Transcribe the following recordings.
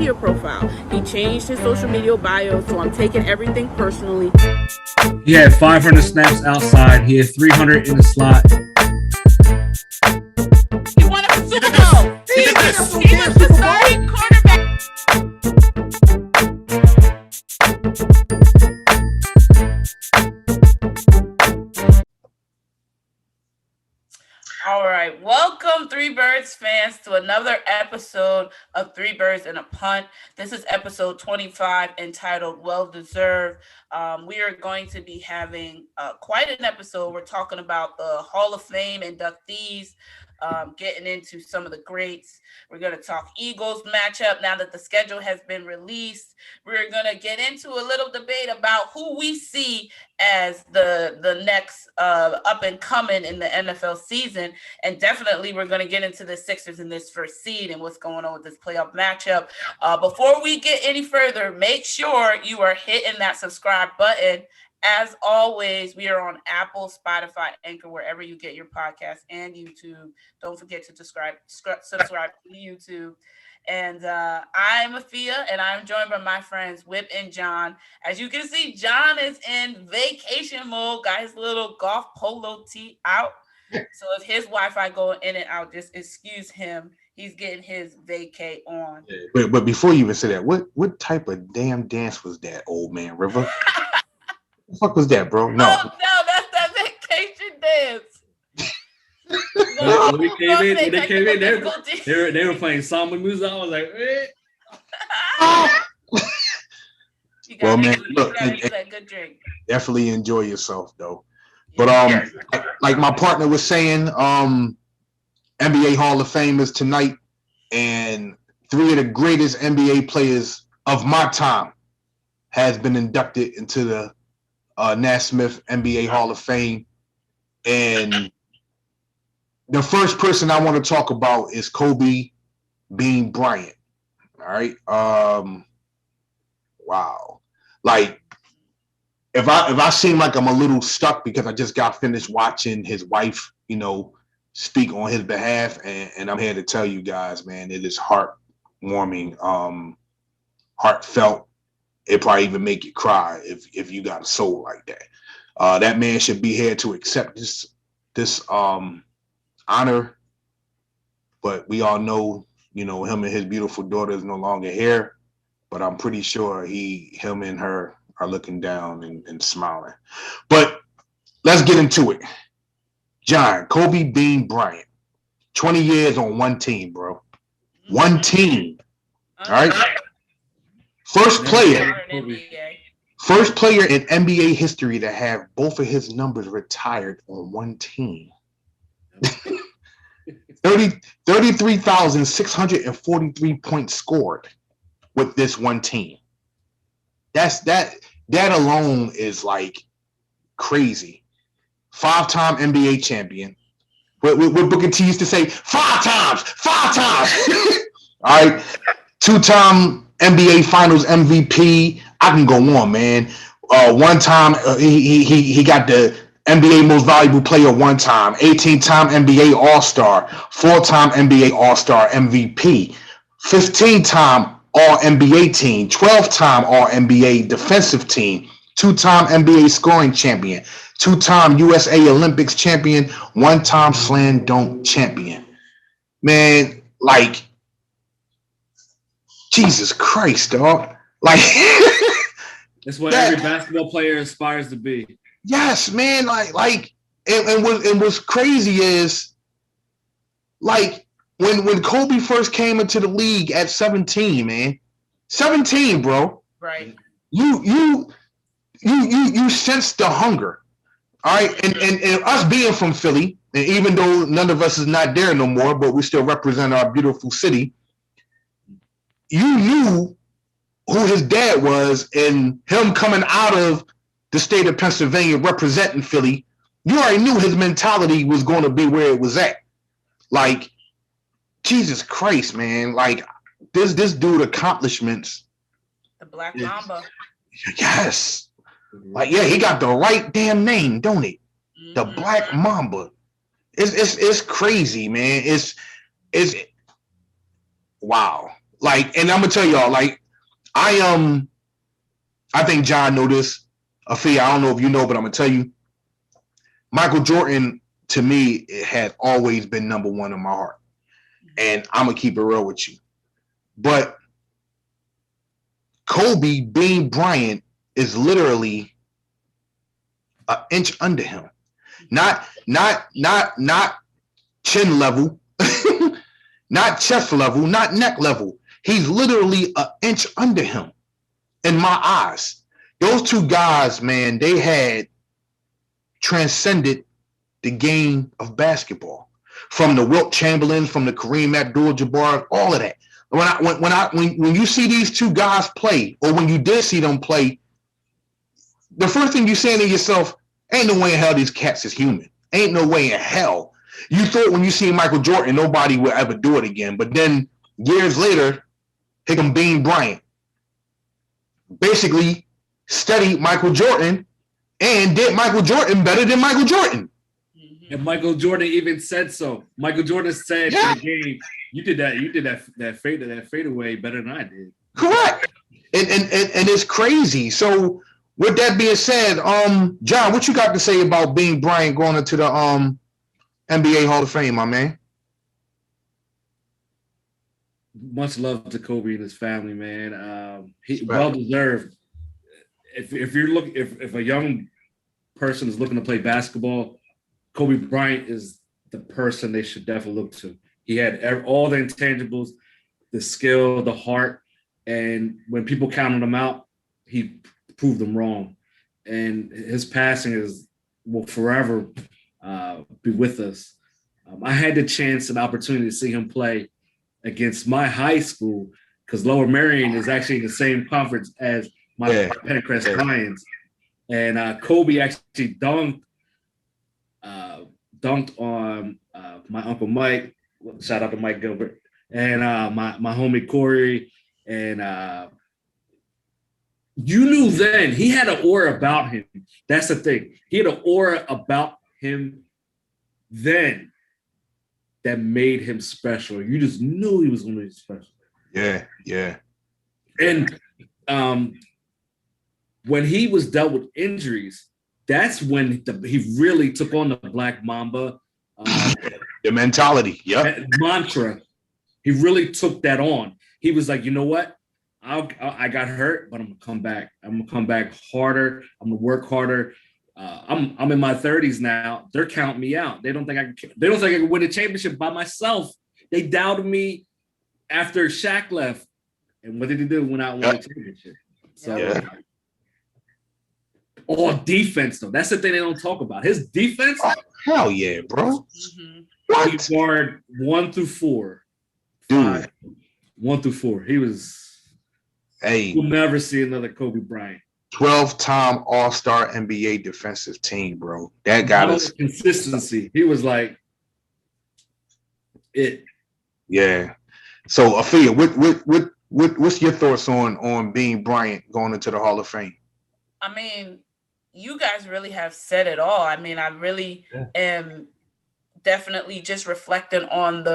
media profile. He changed his social media bio, so I'm taking everything personally. He had 500 snaps outside. He had 300 in the slot. He won a Super Bowl. He was the starting quarterback. All right, welcome Three Birds fans to another episode of Three Birds and a Punt. This is episode 25 entitled Well Deserved. We are going to be having quite an episode. We're talking about the Hall of Fame inductees, getting into some of the greats. We're going to talk Eagles matchup now that the schedule has been released. We're going to get into a little debate about who we see as the next up and coming in the NFL season. And definitely we're going to get into the Sixers in this first seed and what's going on with this playoff matchup. Before we get any further, make sure you are hitting that subscribe button. As always, we are on Apple, Spotify, Anchor, wherever you get your podcast, and YouTube. Don't forget to subscribe to YouTube. And I'm Afua, and I'm joined by my friends Whip and John. As you can see, John is in vacation mode, got his little golf polo tee out. So if his Wi-Fi going in and out, just excuse him. He's getting his vacay on. But before you even say that, what type of damn dance was that, old man River? What the fuck was that, bro? No. Oh, no, that's that vacation dance. When they came in, they were playing samba music. I was like, eh. Well, man, look, that good drink. Definitely enjoy yourself, though. But like my partner was saying, NBA Hall of Fame is tonight, and 3 of the greatest NBA players of my time has been inducted into the Naismith NBA Hall of Fame. And the first person I want to talk about is Kobe Bean Bryant. All right. Wow. Like, if I seem like I'm a little stuck because I just got finished watching his wife, speak on his behalf, and I'm here to tell you guys, man, it is heartwarming, heartfelt. It probably even make you cry if you got a soul like that. That man should be here to accept this honor, but we all know, him and his beautiful daughter is no longer here. But I'm pretty sure him and her are looking down and smiling. But let's get into it. John, Kobe Bean Bryant, 20 years on one team, bro. One team. All right. First player in NBA history to have both of his numbers retired on one team. 33,643 points scored with this one team. That alone is like crazy. 5-time NBA champion. What Booker T used to say, 5 times. All right. 2-time NBA Finals MVP. I can go on, man. One time he got the NBA Most Valuable Player one time. 18-time NBA All-Star. 4-time NBA All-Star MVP. 15-time All-NBA team. 12-time All-NBA defensive team. 2-time NBA scoring champion. 2-time USA Olympics champion. 1-time slam dunk champion. Man, like, Jesus Christ, dog. Like, that's what every basketball player aspires to be. Yes, man. Like, and what's crazy is, like, when Kobe first came into the league at 17, man, 17, bro. Right. You sense the hunger. All right, and us being from Philly, and even though none of us is not there no more, but we still represent our beautiful city, you knew who his dad was, and him coming out of the state of Pennsylvania representing Philly, you already knew his mentality was going to be where it was at. Like, Jesus Christ, man. Like, this dude accomplishments. The Black Mamba. Yes. Like, yeah, he got the right damn name, don't he? Mm-hmm. The Black Mamba. It's crazy, man. It's wow. Like, and I'm gonna tell y'all, like, I think John know this. Afia, I don't know if you know, but I'm gonna tell you, Michael Jordan to me it had always been number one in my heart, and I'm gonna keep it real with you. But Kobe Bean Bryant is literally an inch under him, not chin level, not chest level, not neck level. He's literally an inch under him in my eyes. Those two guys, man, they had transcended the game of basketball. From the Wilt Chamberlain, from the Kareem Abdul-Jabbar, all of that. When you see these two guys play, or when you did see them play, the first thing you're saying to yourself, ain't no way in hell these cats is human. Ain't no way in hell. You thought when you see Michael Jordan, nobody will ever do it again. But then years later, here come Bean Bryant. Basically studied Michael Jordan and did Michael Jordan better than Michael Jordan. And Michael Jordan even said so. Michael Jordan said in the game, you did that fadeaway better than I did. Correct. And it's crazy. So with that being said, John, what you got to say about Bean Bryant going into the NBA Hall of Fame, my man? Much love to Kobe and his family, man. He well deserved. If you're looking, if a young person is looking to play basketball, Kobe Bryant is the person they should definitely look to. He had all the intangibles, the skill, the heart, and when people counted him out, he proved them wrong. And his passing will forever be with us. I had the chance and opportunity to see him play against my high school because Lower Merion is actually in the same conference as my Pencrest Lions. And Kobe actually dunked on my Uncle Mike. Shout out to Mike Gilbert. And my homie Corey. And you knew then he had an aura about him. That's the thing. He had an aura about him then that made him special. You just knew he was going to be special. Yeah. And when he was dealt with injuries, that's when he really took on the Black Mamba. The mentality, mantra. He really took that on. He was like, you know what? I got hurt, but I'm gonna come back. I'm gonna come back harder. I'm gonna work harder. I'm in my 30s now. They're counting me out. They don't think I can win a championship by myself. They doubted me after Shaq left. And what did he do? Went out and won a championship. So all defense though. That's the thing they don't talk about. His defense. Oh, hell yeah, bro. What? He guard 1 through 4. Dude. 1 through 4. He was. Hey. We'll never see another Kobe Bryant. 12-time All-Star NBA defensive team, bro. That got us consistency. He was like it. Yeah. So Afia, what's your thoughts on Bean Bryant going into the Hall of Fame? I mean, you guys really have said it all. I mean, I really am definitely just reflecting on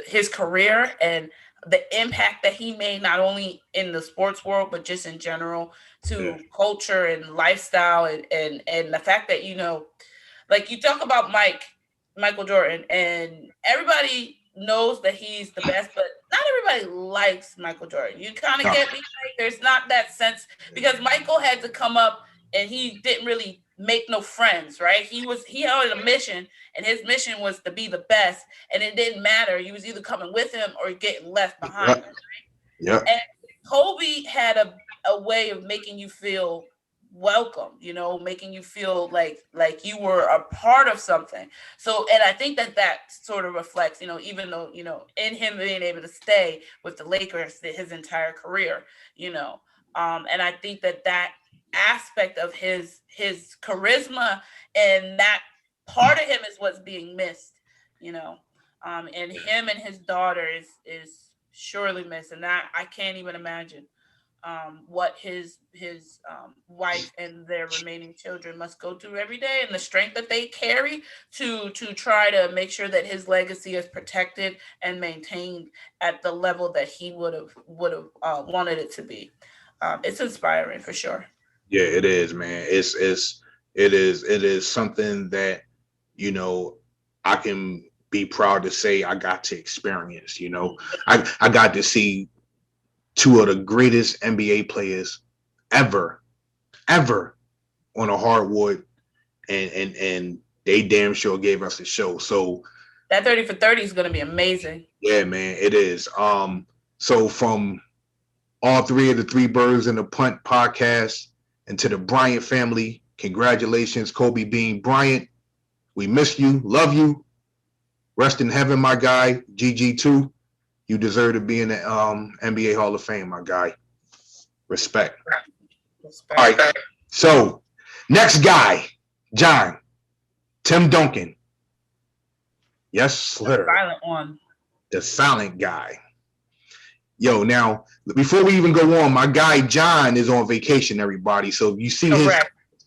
his career and the impact that he made, not only in the sports world, but just in general to culture and lifestyle and the fact that, like you talk about Michael Jordan, and everybody knows that he's the best, but not everybody likes Michael Jordan. You kind of get me? Like, there's not that sense because Michael had to come up and he didn't really make no friends, right? He had a mission, and his mission was to be the best, and it didn't matter. He was either coming with him or getting left behind. Right? Yeah. And Kobe had a way of making you feel welcome, making you feel like you were a part of something. So, and I think that sort of reflects, even though, in him being able to stay with the Lakers his entire career, and I think that aspect of his charisma and that part of him is what's being missed, and him and his daughter is surely missed, and that I can't even imagine what his wife and their remaining children must go through every day, and the strength that they carry to try to make sure that his legacy is protected and maintained at the level that he would have wanted it to be. It's inspiring for sure. Yeah, it is, man. It is something that, you know, I can be proud to say I got to experience. You know, I got to see two of the greatest NBA players ever on a hardwood, and they damn sure gave us a show. So that 30 for 30 is going to be amazing. Yeah, man, it is. So from all three of the Three Birds and the Punt podcast, and to the Bryant family, congratulations, Kobe Bean Bryant. We miss you, love you. Rest in heaven, my guy. GG2. You deserve to be in the NBA Hall of Fame, my guy. Respect. All right. So, next guy, John. Tim Duncan. Yes, sir. The silent one. The silent guy. Yo, now, before we even go on, my guy John is on vacation, everybody. So you see his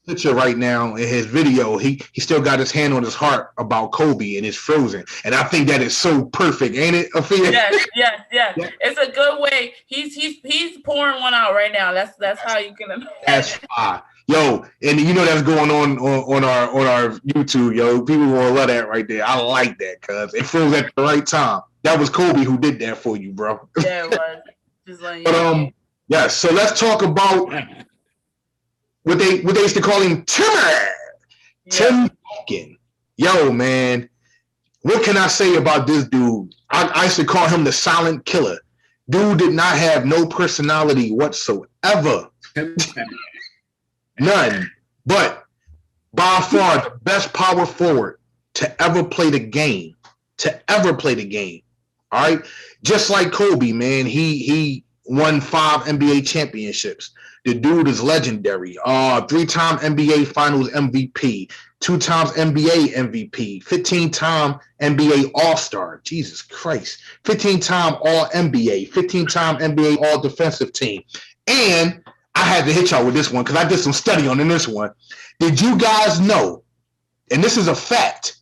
picture right now in his video, he still got his hand on his heart about Kobe and it's frozen. And I think that is so perfect, ain't it, Afua? Yes. It's a good way. He's pouring one out right now. That's how you can imagine. That's fine. Yo, and you know that's going on our YouTube, yo. People will love that right there. I like that, cuz it froze at the right time. That was Kobe who did that for you, bro. Yeah, it was. Just like, but yeah, so let's talk about what they used to call him, Timmer. Yeah. Tim Duncan. Yo, man. What can I say about this dude? I used to call him the silent killer. Dude did not have no personality whatsoever. None. But by far the best power forward to ever play the game. All right. Just like Kobe, man. He won 5 NBA championships. The dude is legendary. 3-time NBA Finals MVP, 2 times NBA MVP, 15-time NBA All-Star. Jesus Christ. 15-time All-NBA, 15-time NBA All-Defensive Team. And I had to hit y'all with this one because I did some study on this one. Did you guys know, and this is a fact,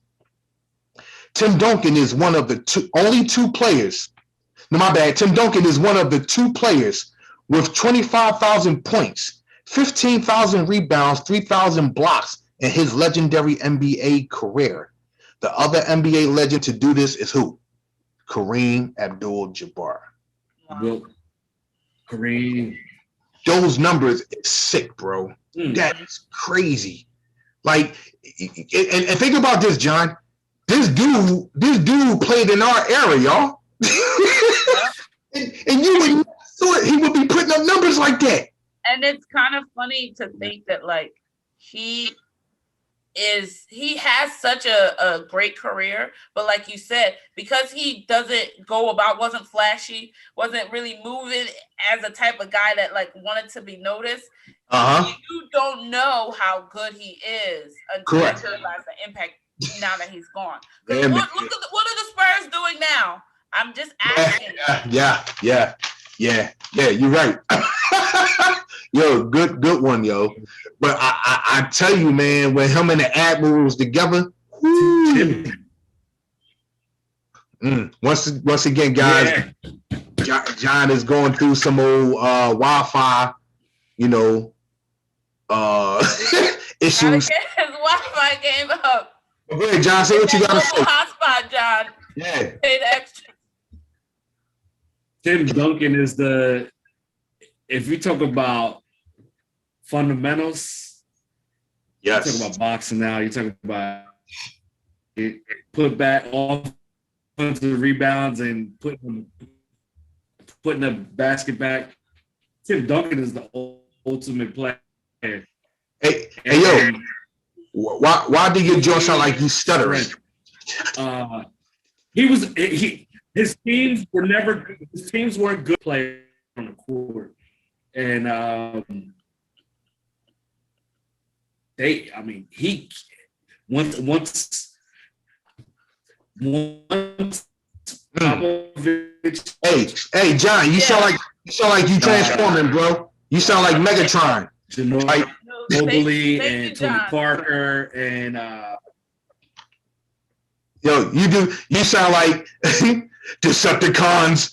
Tim Duncan is one of the only two players. No, my bad. Tim Duncan is one of the 2 players with 25,000 points, 15,000 rebounds, 3,000 blocks in his legendary NBA career. The other NBA legend to do this is who? Kareem Abdul-Jabbar. Wow. Kareem. Those numbers is sick, bro. That is crazy. Like, and think about this, John. This dude played in our era, y'all. and you would thought he would be putting up numbers like that. And it's kind of funny to think that, like, he has such a great career, but like you said, because he wasn't flashy, wasn't really moving as a type of guy that like wanted to be noticed. You don't know how good he is until you realize the impact now that he's gone. Look at what are the Spurs doing now? I'm just asking. Yeah, you're right. Yo, good one, yo. But I tell you, man, when him and the Admirals together, once again, guys, John is going through some old Wi-Fi, issues. His Wi-Fi came up. Go ahead, John. Say what you got to say. Hotspot, John. Yeah. Paid extra. Tim Duncan is if you talk about fundamentals, yes. You talk about boxing now, you talk about put back offensive rebounds and putting the basket back. Tim Duncan is the ultimate player. Hey, yo, why did your jaw sound like he's stuttering? His teams weren't good players on the court, and once Popovich. Hey, John, you sound like You sound like you transforming, bro. You sound like Megatron. Ginobili Thank and you, Tony John. Parker and Yo, you sound like Decepticons.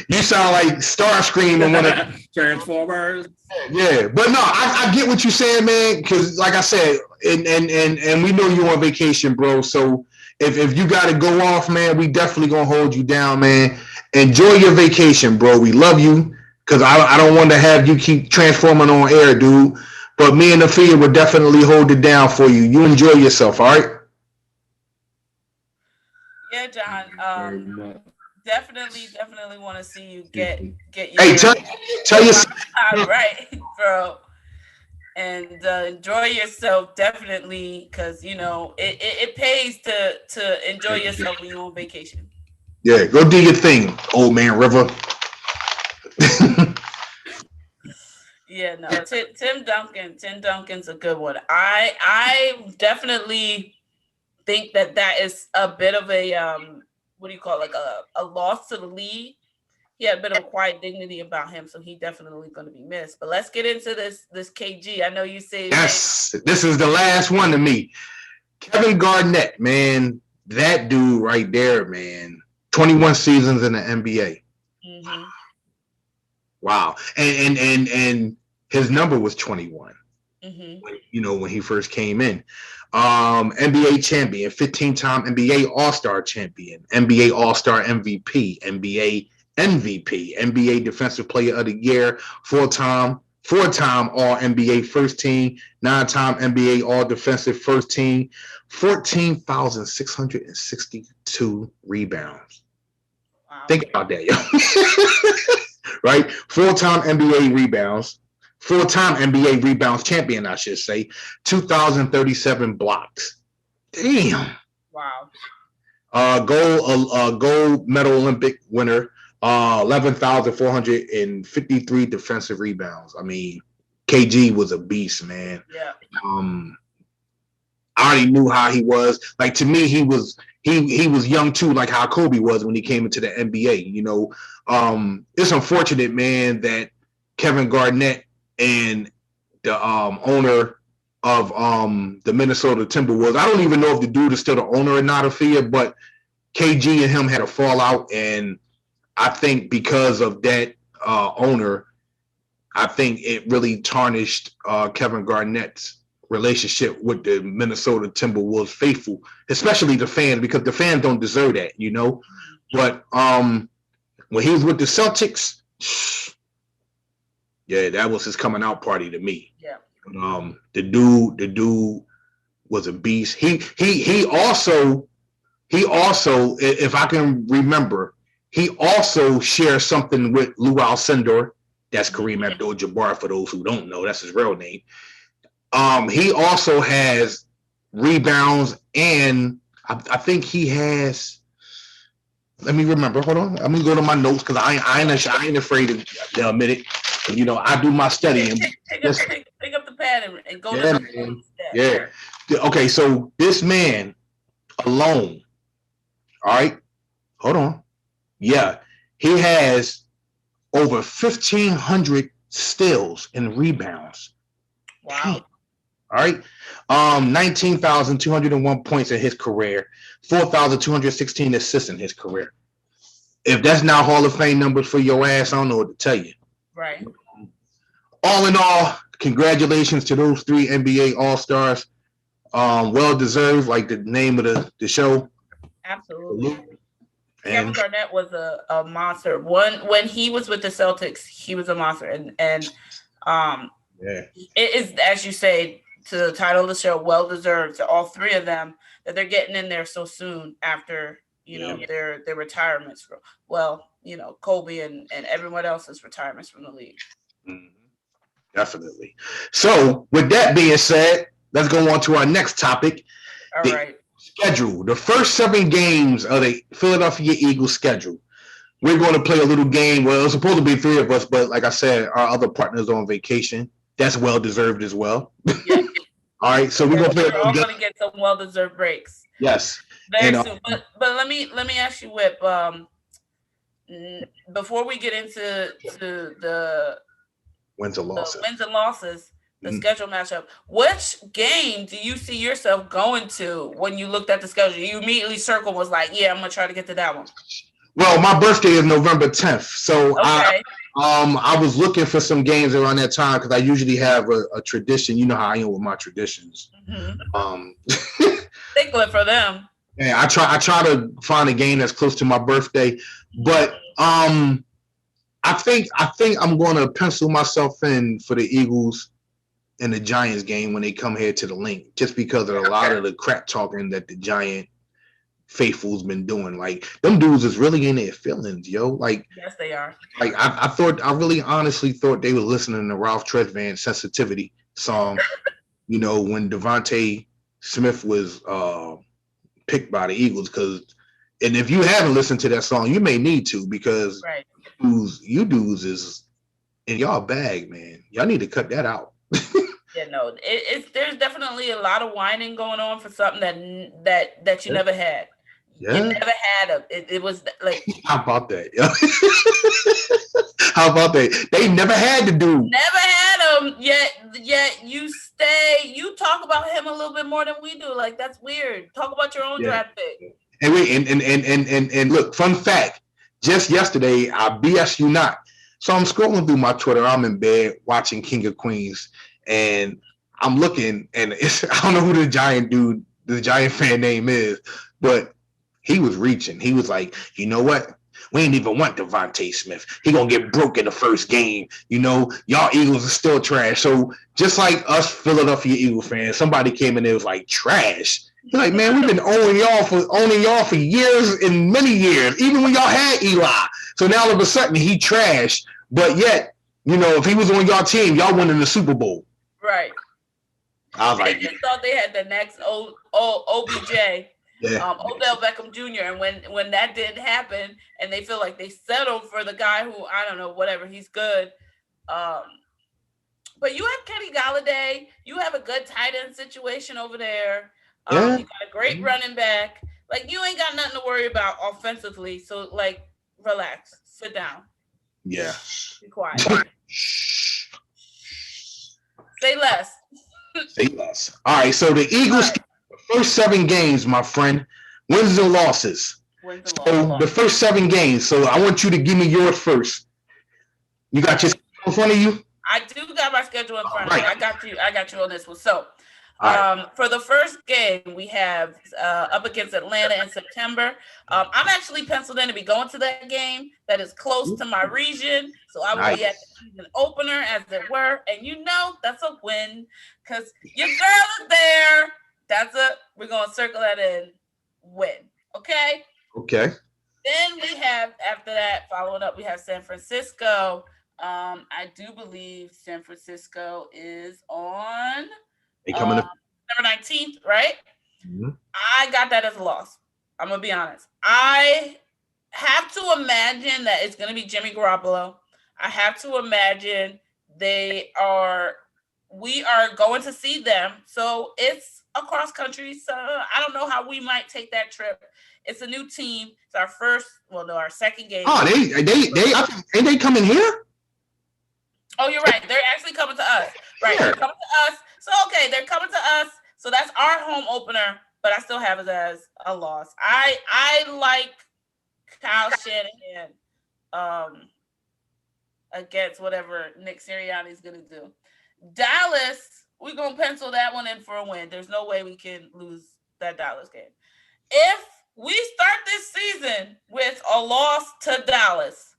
you sound like Starscream and one of Transformers. Yeah, but no, I get what you're saying, man. Because like I said, and we know you're on vacation, bro. So if you got to go off, man, we definitely gonna hold you down, man. Enjoy your vacation, bro. We love you. Because I don't want to have you keep transforming on air, dude. But me and Afua will definitely hold it down for you. You enjoy yourself, all right? Yeah, John. Definitely want to see you get your Hey, tell yourself right, bro. And enjoy yourself, definitely, because it pays to enjoy yourself when you're on vacation. Yeah, go do your thing, old man River. Yeah, no, Tim Duncan's a good one. I definitely think that is a bit of a what do you call it, like a loss to the league. He had a bit of a quiet dignity about him, so he definitely going to be missed. But let's get into this KG. I know you say yes, this is the last one to me. Kevin Garnett, man, that dude right there, man. 21 seasons in the NBA. Mm-hmm. Wow, and his number was 21. Mm-hmm. When he first came in. NBA champion, 15-time NBA All-Star champion, NBA All-Star MVP, NBA MVP, NBA Defensive Player of the Year, four-time All-NBA First Team, 9-time NBA All-Defensive First Team, 14,662 rebounds. Wow. Think about that, yo. Right? Full-time NBA rebounds. Full-time NBA rebounds champion, I should say. 2,037 blocks. Damn. Wow. Gold medal Olympic winner. 11,453 defensive rebounds. I mean, KG was a beast, man. Yeah. I already knew how he was. Like, to me, he was young too, like how Kobe was when he came into the NBA. It's unfortunate, man, that Kevin Garnett and the owner of the Minnesota Timberwolves. I don't even know if the dude is still the owner or not, Afua, but KG and him had a fallout, and I think because of that owner, I think it really tarnished Kevin Garnett's relationship with the Minnesota Timberwolves faithful, especially the fans, because the fans don't deserve that, But when he was with the Celtics, yeah, that was his coming out party to me. Yeah. The dude was a beast. He also, if I can remember, he also shares something with Lou Alcindor. That's Kareem Abdul-Jabbar, for those who don't know. That's his real name. He also has rebounds, and I think he has. Let me remember. Hold on. I'm gonna go to my notes because I ain't afraid to admit it. I do my studying. Pick up the pad and go to the yeah. Okay, so this man alone. All right. Hold on. Yeah, he has over 1,500 steals and rebounds. Wow. All right. 19,201 points in his career, 4,216 assists in his career. If that's not Hall of Fame numbers for your ass, I don't know what to tell you. Right. All in all, congratulations to those 3 NBA All-Stars. Well deserved, like the name of the show. Absolutely. Kevin Garnett was a monster. When he was with the Celtics, he was a monster, and it is, as you say, to the title of the show, well deserved to all 3 of them that they're getting in there so soon after their retirements. Kobe and everyone else's retirements from the league. Mm-hmm. Definitely. So, with that being said, let's go on to our next topic. All right. Schedule. The first 7 games of the Philadelphia Eagles schedule. We're going to play a little game. Well, it's supposed to be 3 of us, but like I said, our other partners are on vacation. That's well deserved as well. Yeah. All right, so we're gonna play. We're all gonna get some well deserved breaks. Yes. Very soon. But let me ask you, Whip. before we get into the Wins or losses. wins and losses, the schedule matchup, which game do you see yourself going to when you looked at the schedule? You immediately circled was like, yeah, I'm gonna try to get to that one. Well, my birthday is November 10th, so okay. I was looking for some games around that time because I usually have a tradition. You know how I am with my traditions. Stickler for them. Yeah, I try to find a game that's close to my birthday, but I think I'm going to pencil myself in for the Eagles and the Giants game when they come here to the link, just because of a lot of the crap talking that the Giant faithful's been doing. Like, them dudes is really in their feelings, yo. Like, yes, they are. Like, I really honestly thought they were listening to Ralph Tresvant's Sensitivity song, when Devontae Smith was picked by the Eagles. And if you haven't listened to that song, you may need to, because you dudes is in y'all bag, man. Y'all need to cut that out. Yeah, no, there's definitely a lot of whining going on for something that you never had. Yeah. You never had it was like, how about that? How about that? They never had the dude. Never had him yet you talk about him a little bit more than we do. Like, that's weird. Talk about your own draft pick. And wait, and look, fun fact, just yesterday, I BS you not. So I'm scrolling through my Twitter. I'm in bed watching King of Queens, and I'm looking, and I don't know who the Giant fan name is, but he was reaching. He was like, you know what? We ain't even want Devontae Smith. He gonna get broke in the first game. Y'all Eagles are still trash. So just like us Philadelphia Eagles fans, somebody came in there was like, trash. He's like, man, we've been owning y'all for years and many years, even when y'all had Eli. So now all of a sudden he trash. But yet, if he was on y'all team, y'all winning the Super Bowl. Right. I was like, they just thought they had the next OBJ. Yeah. Odell Beckham Jr. And when that didn't happen, and they feel like they settled for the guy who, I don't know, whatever, he's good. But you have Kenny Galladay. You have a good tight end situation over there. You got a great running back. Like, you ain't got nothing to worry about offensively. So, like, relax, sit down. Yeah. Be quiet. Say less. Say less. All right. So the Eagles. First 7 games, my friend, wins and losses. The first 7 games. So I want you to give me yours first. You got your schedule in front of you? I do got my schedule in front of me. I got you on this one. So for the first game, we have up against Atlanta in September. I'm actually penciled in to be going to that game. That is close to my region. So I will be at the season opener, as it were. And that's a win because your girl is there. We're going to circle that in, win. Okay? Okay. Then we have, after that, following up, we have San Francisco. I do believe San Francisco is on September 19th, right? Mm-hmm. I got that as a loss. I'm going to be honest. I have to imagine that it's going to be Jimmy Garoppolo. I have to imagine we are going to see them. So it's across country, so I don't know how we might take that trip. It's a new team. It's our second game. Oh, they coming here? Oh, you're right. They're actually coming to us. Right, They're coming to us. So okay, they're coming to us. So that's our home opener, but I still have it as a loss. I like Kyle Shanahan against whatever Nick Sirianni's gonna do. Dallas. We're going to pencil that one in for a win. There's no way we can lose that Dallas game. If we start this season with a loss to Dallas,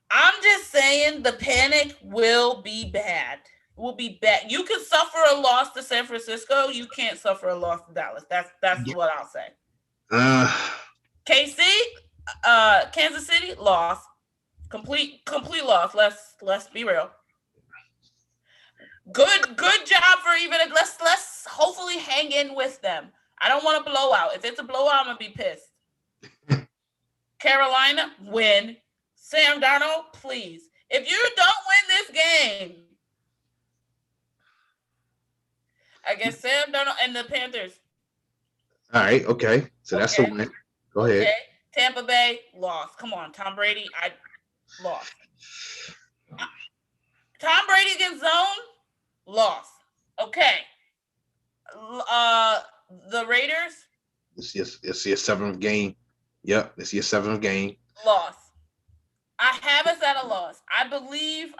I'm just saying the panic will be bad. You can suffer a loss to San Francisco. You can't suffer a loss to Dallas. That's what I'll say. KC, Kansas City, loss. Complete loss. Let's be real. Good job for even let's hopefully hang in with them. I don't want a blowout. If it's a blowout, I'm gonna be pissed. Carolina, win. Sam Darnold, please. If you don't win this game against Sam Darnold and the Panthers. All right, okay. So that's a win. Go ahead. Okay. Tampa Bay lost. Come on, Tom Brady. I lost. Tom Brady against zone lost. Okay. The Raiders. It's your seventh game. Yep, it's your seventh game. Loss. I have us at a loss. I believe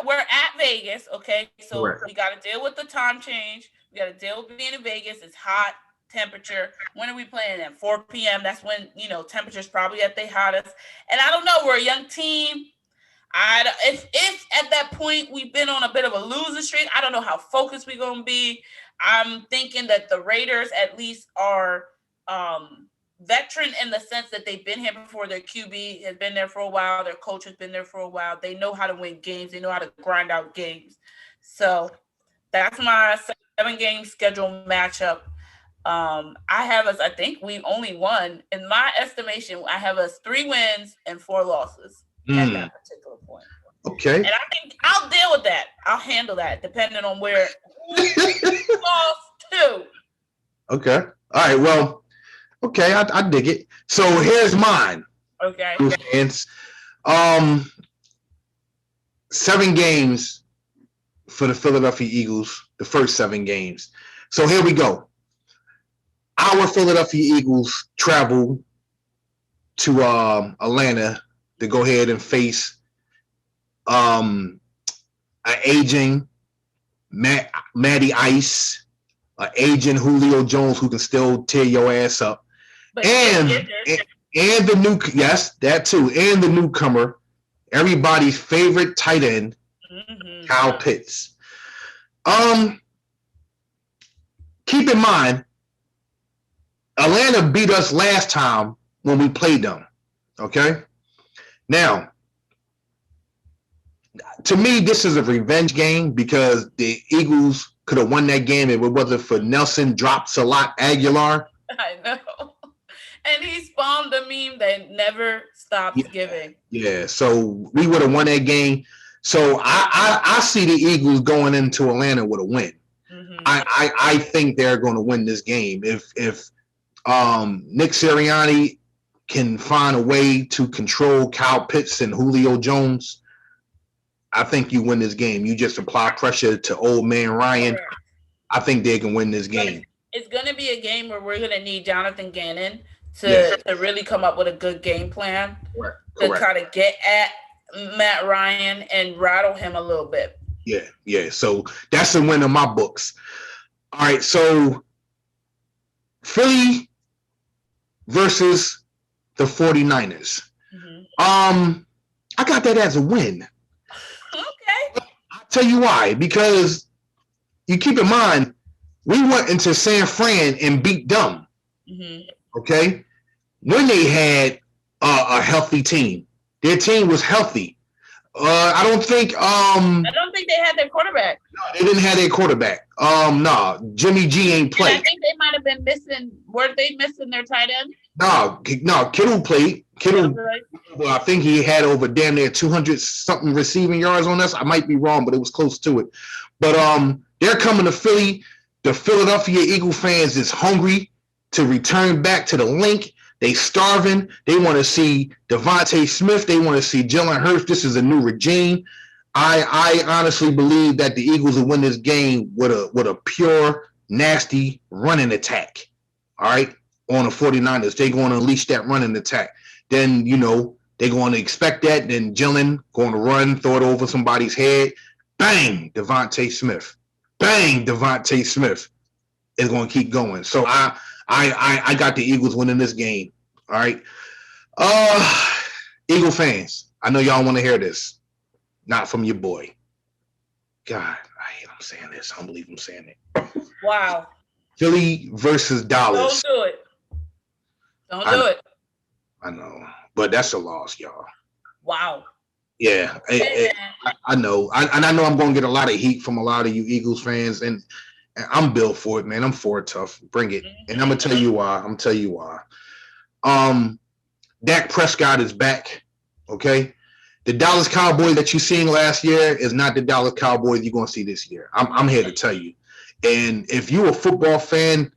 we're at Vegas, okay? So Correct. we got to deal with the time change. We got to deal with being in Vegas. It's hot temperature. When are we playing at 4 p.m.? That's when, temperature's probably at their hottest. And I don't know, we're a young team. If at that point we've been on a bit of a losing streak, I don't know how focused we're going to be. I'm thinking that the Raiders at least are veteran in the sense that they've been here before. Their QB has been there for a while. Their coach has been there for a while. They know how to win games. They know how to grind out games. So that's my 7-game schedule matchup. I think we only won. In my estimation, I have us 3 wins and 4 losses at that particular point. Okay. And I think I'll deal with that. I'll handle that depending on where lost to. Okay. All right. Well, okay. I dig it. So here's mine. Okay. Fans. 7 games for the Philadelphia Eagles, the first 7 games. So here we go. Our Philadelphia Eagles travel to Atlanta to go ahead and face an aging Matty Ice, an aging Julio Jones who can still tear your ass up, and the newcomer, everybody's favorite tight end, Kyle Pitts. Keep in mind, Atlanta beat us last time when we played them. Okay? Now, to me, this is a revenge game because the Eagles could have won that game if it wasn't for Nelson Drops-a-Lot Aguilar. I know. And he spawned a meme that never stops giving. Yeah, so we would have won that game. So I see the Eagles going into Atlanta with a win. I think they're going to win this game. If Nick Sirianni can find a way to control Kyle Pitts and Julio Jones, I think you win this game. You just apply pressure to old man Ryan. Correct. I think they can win this game. It's going to be a game where we're going to need Jonathan Gannon to really come up with a good game plan to try to get at Matt Ryan and rattle him a little bit. Yeah. So that's a win in my books. All right, so Philly versus the 49ers. I got that as a win. Okay. I'll tell you why. Because you keep in mind, we went into San Fran and beat them. Okay? When they had a healthy team. Their team was healthy. I don't think they had their quarterback. No, they didn't have their quarterback. No, Jimmy G ain't played. And I think they might have been missing. Were they missing their tight end? No, Kittle played. Kittle, well, I think he had over damn near 200 something receiving yards on us. I might be wrong, but it was close to it. But they're coming to Philly. The Philadelphia Eagle fans is hungry to return back to the link. They starving. They want to see Devontae Smith. They want to see Jalen Hurts. This is a new regime. I honestly believe that the Eagles will win this game with a pure, nasty running attack. All right, on the 49ers. They're going to unleash that running attack. Then, they're going to expect that. Then Jalen going to run, throw it over somebody's head. Bang, Devontae Smith. Bang, Devontae Smith is going to keep going. So I got the Eagles winning this game. All right. Eagle fans, I know y'all want to hear this. Not from your boy. God, I hate I'm saying this. I don't believe I'm saying it. Wow. Philly versus Dallas. Don't do it. Don't do it. I know. But that's a loss, y'all. Wow. Yeah. I know. I know I'm going to get a lot of heat from a lot of you Eagles fans. And I'm built for it, man. I'm for it tough. Bring it. And I'm going to tell you why. Dak Prescott is back. Okay. The Dallas Cowboys that you seen last year is not the Dallas Cowboys you're going to see this year. I'm here to tell you. And if you're a football fan,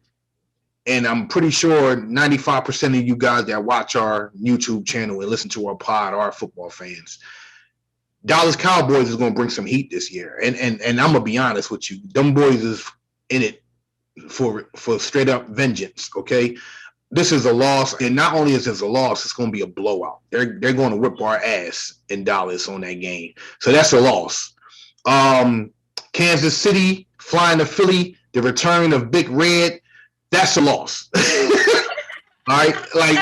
and I'm pretty sure 95% of you guys that watch our YouTube channel and listen to our pod are football fans. Dallas Cowboys is going to bring some heat this year, and I'm gonna be honest with you, them boys is in it for straight up vengeance. Okay, this is a loss, and not only is this a loss, it's going to be a blowout. They're going to whip our ass in Dallas on that game, so that's a loss. Kansas City flying to Philly, the return of Big Red, that's a loss. All right, like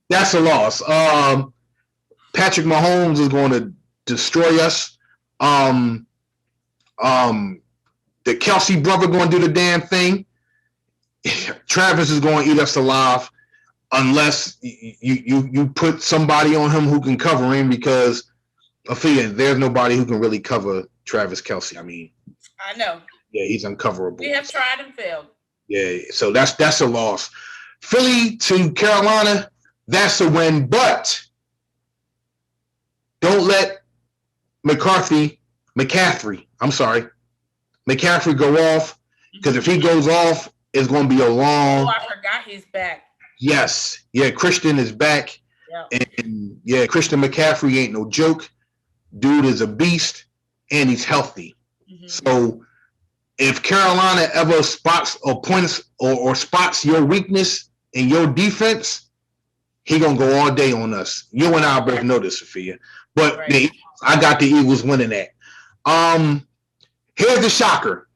that's a loss. Patrick Mahomes is going to destroy us. The Kelsey brother going to do the damn thing. Travis is going to eat us alive unless you put somebody on him who can cover him, because Afua, there's nobody who can really cover Travis Kelsey. I mean, I know. Yeah, he's uncoverable. We have tried and failed. Yeah, so that's a loss. Philly to Carolina, that's a win, but don't let McCaffrey go off, because if he goes off, it's going to be a long. Oh, I forgot he's back. Yes, yeah, Christian is back, and yeah, Christian McCaffrey ain't no joke. Dude is a beast, and he's healthy. Mm-hmm. So if Carolina ever spots or points or spots your weakness in your defense, he gonna go all day on us. You and I both know this, Afua. But right. I got the Eagles winning that. Here's the shocker.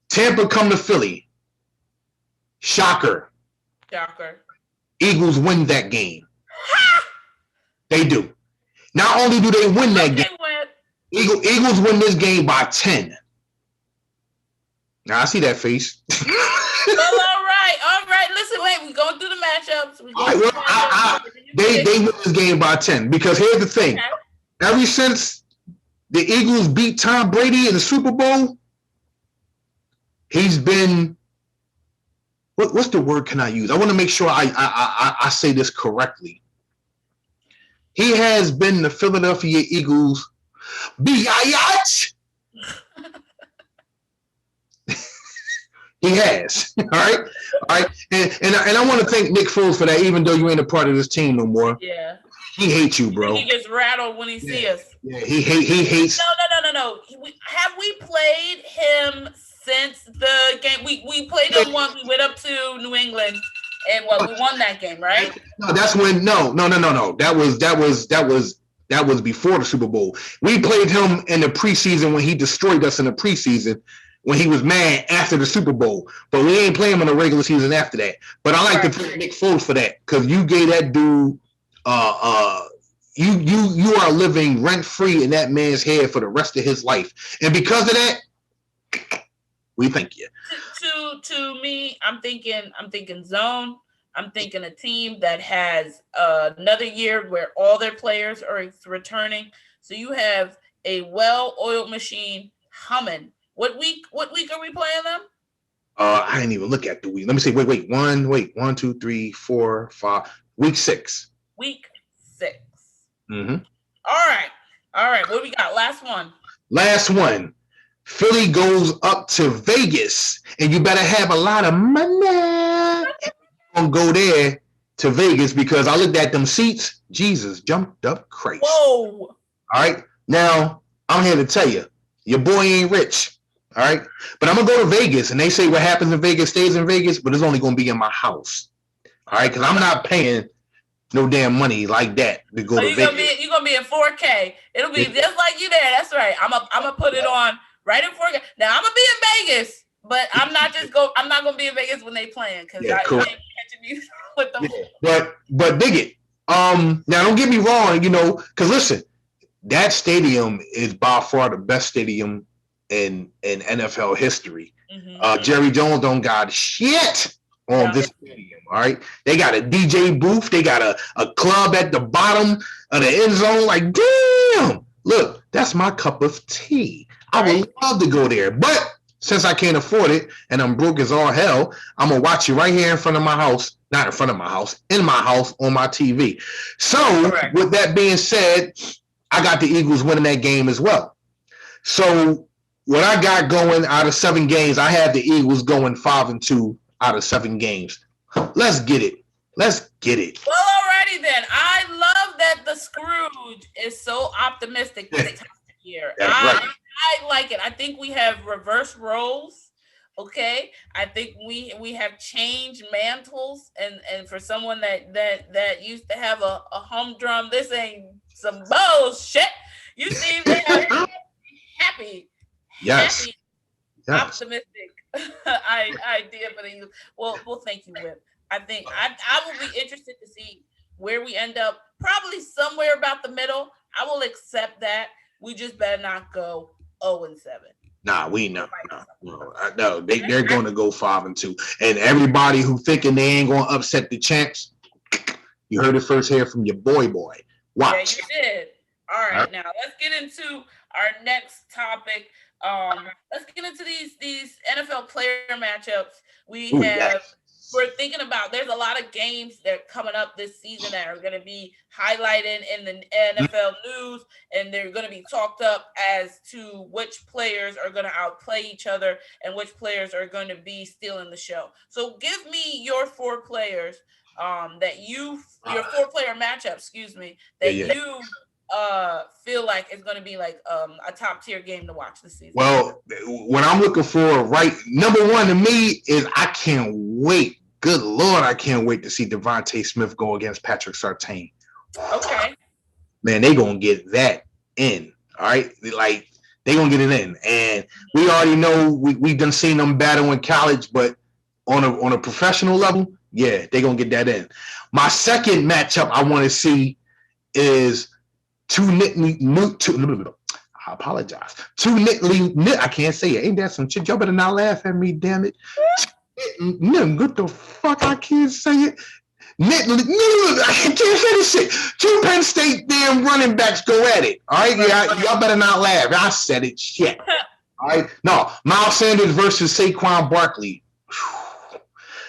Tampa come to Philly. Shocker. Eagles win that game. They do. Not only do they win that game, Eagles win this game by 10. Now I see that face. Well, all right. Listen, wait, we're going through the matchups. They win this game by 10, because here's the thing. Okay. Ever since the Eagles beat Tom Brady in the Super Bowl, he's been, what's the word can I use? I want to make sure I say this correctly. He has been the Philadelphia Eagles biatch. He has. All right. And I want to thank Nick Foles for that, even though you ain't a part of this team no more. Yeah. He hates you, bro. He gets rattled when he sees us. Yeah, he hates. No. Have we played him since the game? We played him once. We went up to New England, and we won that game, right? No, that's when. No. That was before the Super Bowl. We played him in the preseason when he destroyed us in the preseason, when he was mad after the Super Bowl. But we ain't playing him in the regular season after that. But I like to thank Nick Foles for that, because you gave that dude. You are living rent free in that man's head for the rest of his life, and because of that, we thank you. To me, I'm thinking zone. I'm thinking a team that has another year where all their players are returning. So you have a well-oiled machine humming. What week are we playing them? I didn't even look at the week. Let me see. Wait. 1, 2, 3, 4, 5. Week 6. Week 6. Mm-hmm. All right. What do we got? Last one. Philly goes up to Vegas, and you better have a lot of money. Don't go there to Vegas, because I looked at them seats. Jesus, jumped up crazy. Whoa. All right. Now, I'm here to tell you, your boy ain't rich. All right. But I'm going to go to Vegas, and they say what happens in Vegas stays in Vegas, but it's only going to be in my house. All right. Because I'm not paying no damn money like that to go to Vegas. You're going to be in 4K. It'll be just like you there. That's right. I'm going to put it on right in 4K. Now, I'm going to be in Vegas, but I'm not going to be in Vegas when they playing, because I ain't catching you with them. Yeah. But dig it. Now, don't get me wrong, because listen, that stadium is by far the best stadium in NFL history. Mm-hmm. Jerry Jones don't got shit on this stadium. All right, they got a DJ booth, they got a club at the bottom of the end zone. Like, damn, look, that's my cup of tea. I would love to go there, but since I can't afford it and I'm broke as all hell, I'm gonna watch it right here in front of my house. Not in front of my house, in my house on my TV. So, with that being said, I got the Eagles winning that game as well. So what I got going out of 7 games, I have the Eagles going 5-2 out of 7 games. Let's get it. Let's get it. Well, alrighty then. I love that the Scrooge is so optimistic this time of year. That's right. I like it. I think we have reverse roles. Okay, I think we have changed mantles, and for someone that used to have a humdrum, this ain't some bullshit. You seem to have happy, Yes. optimistic idea for the youth. Well, thank you, Whip. I think I will be interested to see where we end up. Probably somewhere about the middle. I will accept that. We just better not go 0-7. Nah, we no. They're going to go 5-2. And everybody who thinking they ain't going to upset the champs, you heard it first here from your boy. Watch. Yeah, you did. All right, now let's get into our next topic. Let's get into these NFL player matchups. We're thinking about, there's a lot of games that are coming up this season that are going to be highlighted in the NFL news, and they're going to be talked up as to which players are going to outplay each other and which players are going to be stealing the show. So give me your 4 players your 4-player matchup, you feel like it's going to be like a top tier game to watch this season. Well, what I'm looking for number one to me is I can't wait. Good Lord, I can't wait to see Devontae Smith go against Patrick Surtain. Okay. Man, they going to get that in. All right. Like, they going to get it in. And we already know we done seen them battle in college, but on a professional level, yeah, they going to get that in. My second matchup I want to see is I apologize. I can't say it. Ain't that some shit? Y'all better not laugh at me, damn it. What the fuck? I can't say it. I can't say this shit. 2 Penn State damn running backs go at it. All right, y'all better not laugh. I said it. Shit. All right. No, Miles Sanders versus Saquon Barkley.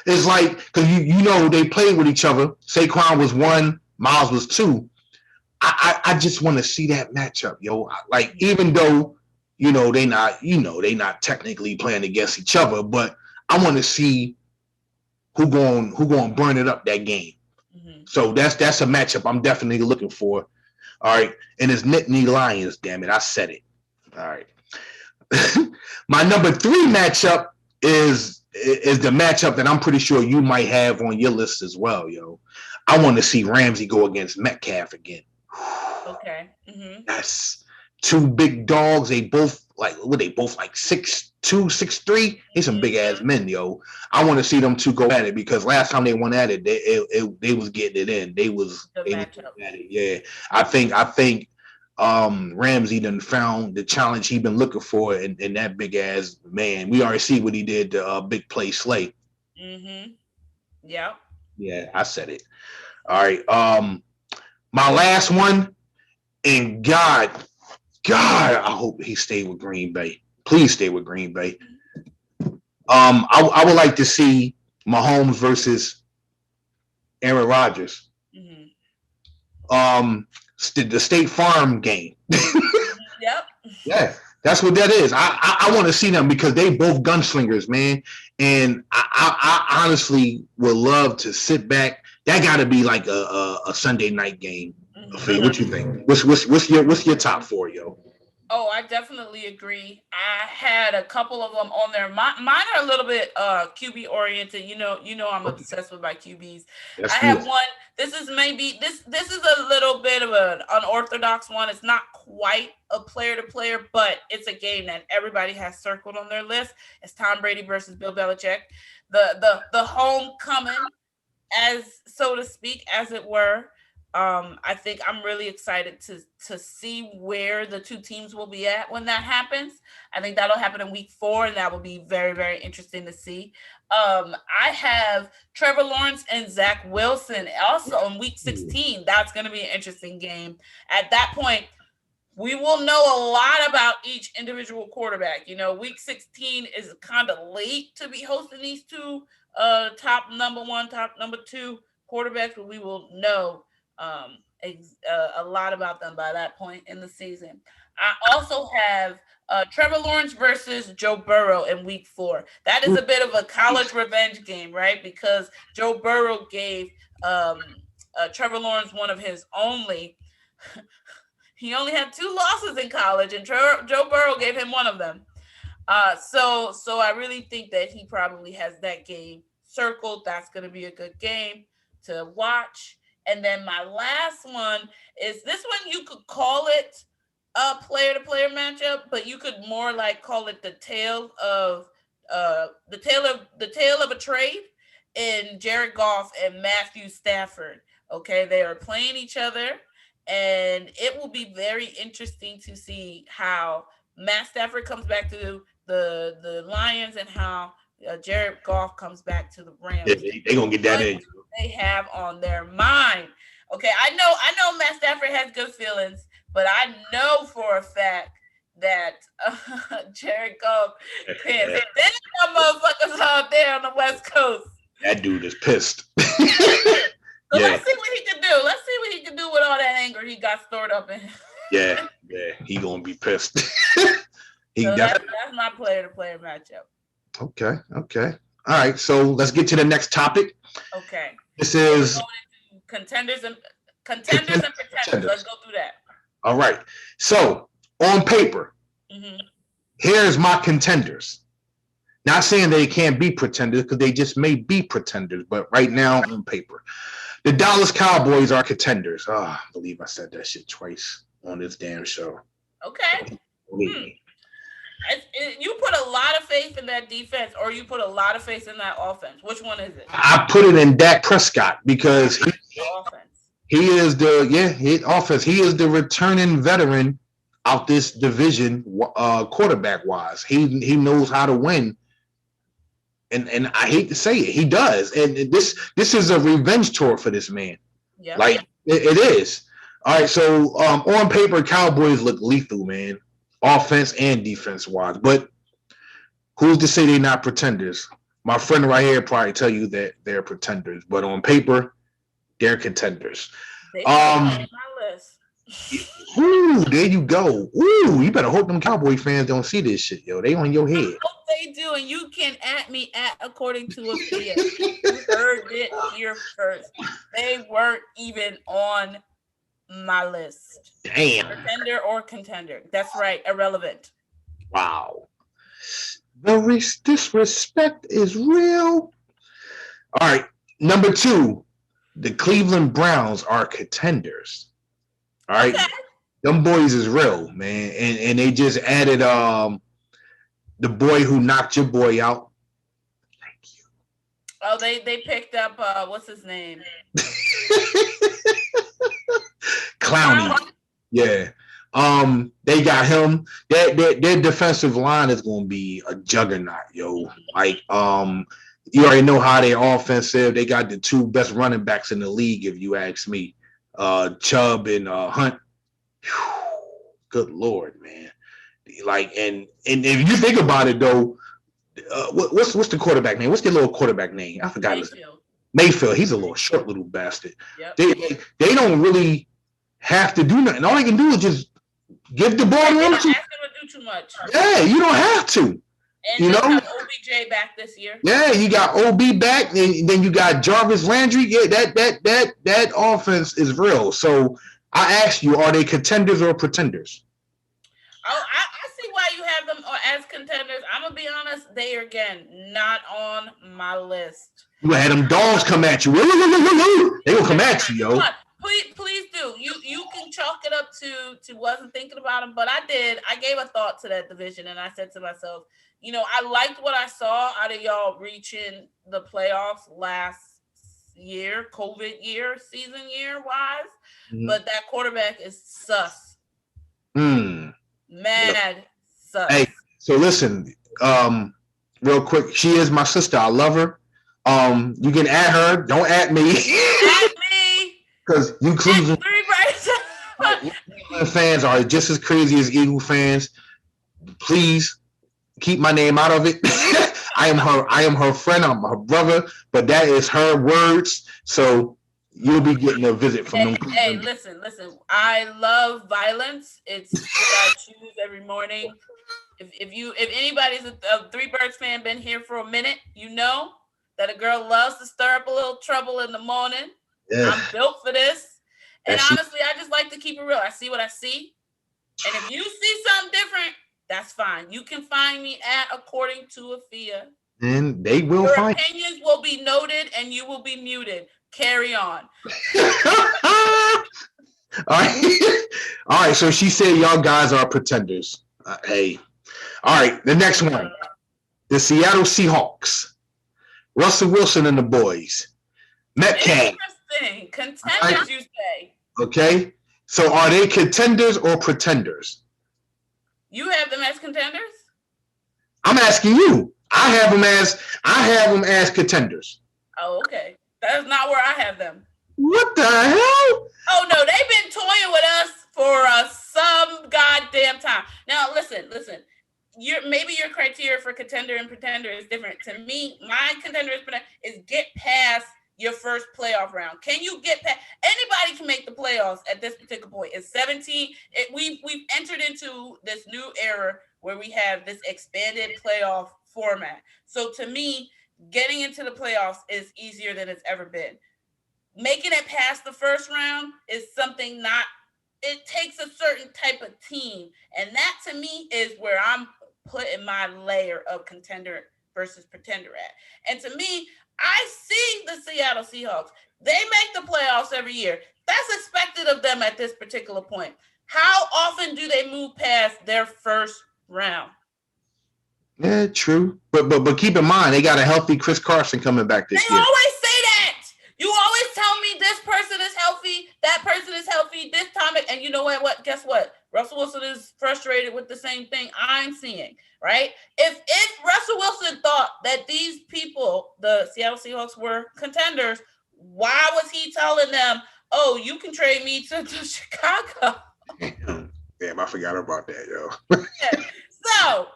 It's like, because you know they played with each other. Saquon was 1, Miles was 2. I just want to see that matchup, yo. Like, even though they not technically playing against each other, but I want to see who going burn it up that game. Mm-hmm. So that's a matchup I'm definitely looking for. All right, and it's Nittany Lions. Damn it, I said it. All right. My number 3 matchup is the matchup that I'm pretty sure you might have on your list as well, yo. I want to see Ramsey go against Metcalf again. Okay. Mm-hmm. Yes. 2 big dogs. They both like 6'2", 6'3". They some big ass men, yo. I want to see them 2 go at it, because last time they went at it, they was getting it in. They was at it. Yeah. I think Ramsey done found the challenge he been looking for in that big ass man. We already see what he did to big play Slay. Mm-hmm. Yeah. Yeah, I said it. All right. My last one, and God, I hope he stayed with Green Bay. Please stay with Green Bay. I would like to see Mahomes versus Aaron Rodgers. Mm-hmm. The State Farm game. Yep. Yeah, that's what that is. I want to see them, because they both gunslingers, man. And I honestly would love to sit back. That got to be like a Sunday night game. Mm-hmm. What you think? What's your top 4, yo? Oh, I definitely agree. I had a couple of them on there. Mine are a little bit QB oriented. You know I'm obsessed with my QBs. I have one. This is a little bit of an unorthodox one. It's not quite a player to player, but it's a game that everybody has circled on their list. It's Tom Brady versus Bill Belichick. The homecoming, as so to speak, as it were. I think I'm really excited to see where the 2 teams will be at when that happens. I think that'll happen in week 4, and that will be very, very interesting to see. I have Trevor Lawrence and Zach Wilson also in week 16. That's going to be an interesting game. At that point, we will know a lot about each individual quarterback. Week 16 is kind of late to be hosting these 2 top number 1, top number 2 quarterbacks, but we will know a lot about them by that point in the season. I also have Trevor Lawrence versus Joe Burrow in week 4. That is a bit of a college revenge game, right? Because Joe Burrow gave Trevor Lawrence one of his only. He only had 2 losses in college, and Joe Burrow gave him one of them. So I really think that he probably has that game circled. That's going to be a good game to watch. And then my last one is this one. You could call it a player-to-player matchup, but you could more like call it the tale of a trade in Jared Goff and Matthew Stafford. Okay, they are playing each other, and it will be very interesting to see how Matt Stafford comes back to the Lions and how Jared Goff comes back to the Rams. Yeah, they gonna get that in. They have on their mind. Okay, I know Matt Stafford has good feelings, but I know for a fact that Jared Goff can't stand them motherfuckers out there on the West Coast. That dude is pissed. So let's see what he can do. Let's see what he can do with all that anger he got stored up in him. Yeah, he gonna be pissed. That's my player-to-player matchup. Okay. All right, so let's get to the next topic. Okay. This is contenders and pretenders. Let's go through that. All right. So on paper, here's my contenders. Not saying they can't be pretenders because they just may be pretenders, but right now on paper, the Dallas Cowboys are contenders. I believe I said that shit twice on this damn show. Okay. You put a lot of faith in that defense, or you put a lot of faith in that offense. Which one is it? I put it in Dak Prescott because he is offense. He is the returning veteran out this division, quarterback wise. He knows how to win, and I hate to say it, he does. And this is a revenge tour for this man. Yeah, like it is. All right, so on paper, Cowboys look lethal, man. Offense and defense wise, but who's to say they're not pretenders? My friend right here probably tell you that they're pretenders, but on paper, they're contenders. My list. Ooh, there you go. Ooh, you better hope them Cowboy fans don't see this shit, yo. They on your head. I hope they do, and you can at me according to a video. You heard it here first. They weren't even on my list. Damn. Pretender or contender. That's right. Irrelevant. Wow. The disrespect is real. All right. Number 2, the Cleveland Browns are contenders. All right. Okay. Them boys is real, man. And they just added the boy who knocked your boy out. Thank you. Oh, they picked up what's his name? Clowney. Yeah. They got him. Their defensive line is gonna be a juggernaut, yo. Like, you already know how they offensive. They got the 2 best running backs in the league, if you ask me. Chubb and Hunt. Whew, good Lord, man. Like, and if you think about it though, what's the quarterback name? What's the little quarterback name? I forgot his name. Mayfield. He's a little short little bastard. Yep. They don't really have to do nothing. All they can do is just give the ball to him. Ask them to do too much. Yeah, you don't have to. And you know, have OBJ back this year. Yeah, you got OB back, and then you got Jarvis Landry. Yeah, that offense is real. So I ask you, are they contenders or pretenders? Oh, I see why you have them as contenders. I'm gonna be honest, they are again not on my list. You had them dogs come at you. They gonna come at you, yo. Please do. You can chalk it up to wasn't thinking about them, but I did. I gave a thought to that division, and I said to myself, you know, I liked what I saw out of y'all reaching the playoffs last year, COVID year, season year wise, but that quarterback is sus. Mad sus. Hey, so listen, real quick, she is my sister. I love her. You can add her. Don't add me. Add me. Because you Cleveland fans are just as crazy as Eagle fans. Please keep my name out of it. I am her friend. I'm her brother, but that is her words. So you'll be getting a visit from them. Hey, listen. I love violence. It's what I choose every morning. If anybody's a Three Birds fan, been here for a minute, you know that a girl loves to stir up a little trouble in the morning. Yeah. I'm built for this. And honestly, I just like to keep it real. I see what I see. And if you see something different, that's fine. You can find me at According to Afua. And they will Your find opinions will be noted and you will be muted. Carry on. All right. All right. So she said y'all guys are pretenders. Hey. All right. The next one. The Seattle Seahawks. Russell Wilson and the boys. Metcalf. Interesting. Contenders, you say. Okay. So are they contenders or pretenders? You have them as contenders? I'm asking you. I have them as contenders. Oh, okay. That's not where I have them. What the hell? Oh no, they've been toying with us for some goddamn time. Now listen. Maybe your criteria for contender and pretender is different. To me, my contender is get past your first playoff round. Can you get past? Anybody can make the playoffs at this particular point. It's 17. We've entered into this new era where we have this expanded playoff format. So to me, getting into the playoffs is easier than it's ever been. Making it past the first round is something it takes a certain type of team. And that to me is where I'm putting my layer of contender versus pretender at. And to me, I see the Seattle Seahawks. They make the playoffs every year. That's expected of them at this particular point. How often do they move past their first round? Yeah, true. But keep in mind, they got a healthy Chris Carson coming back this year. They always say that. You always tell me this person is healthy, that person is healthy, this time, and you know what? Guess what? Russell Wilson is frustrated with the same thing I'm seeing, right? If Russell Wilson thought that these people, the Seattle Seahawks, were contenders, why was he telling them, oh, you can trade me to Chicago? Damn, I forgot about that, yo. Yeah. So,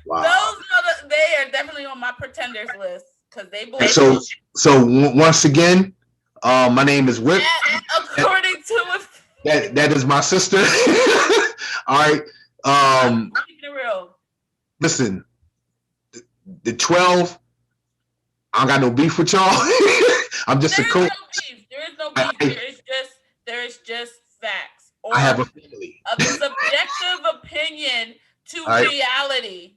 wow. They are definitely on my pretenders list. They believe so once again, my name is Whip. According to that is my sister. All right. Keep it real. Listen, the 12. I don't got no beef with y'all. I'm just a coach. There is no beef. There is just facts. Or I have a family. A subjective opinion to reality.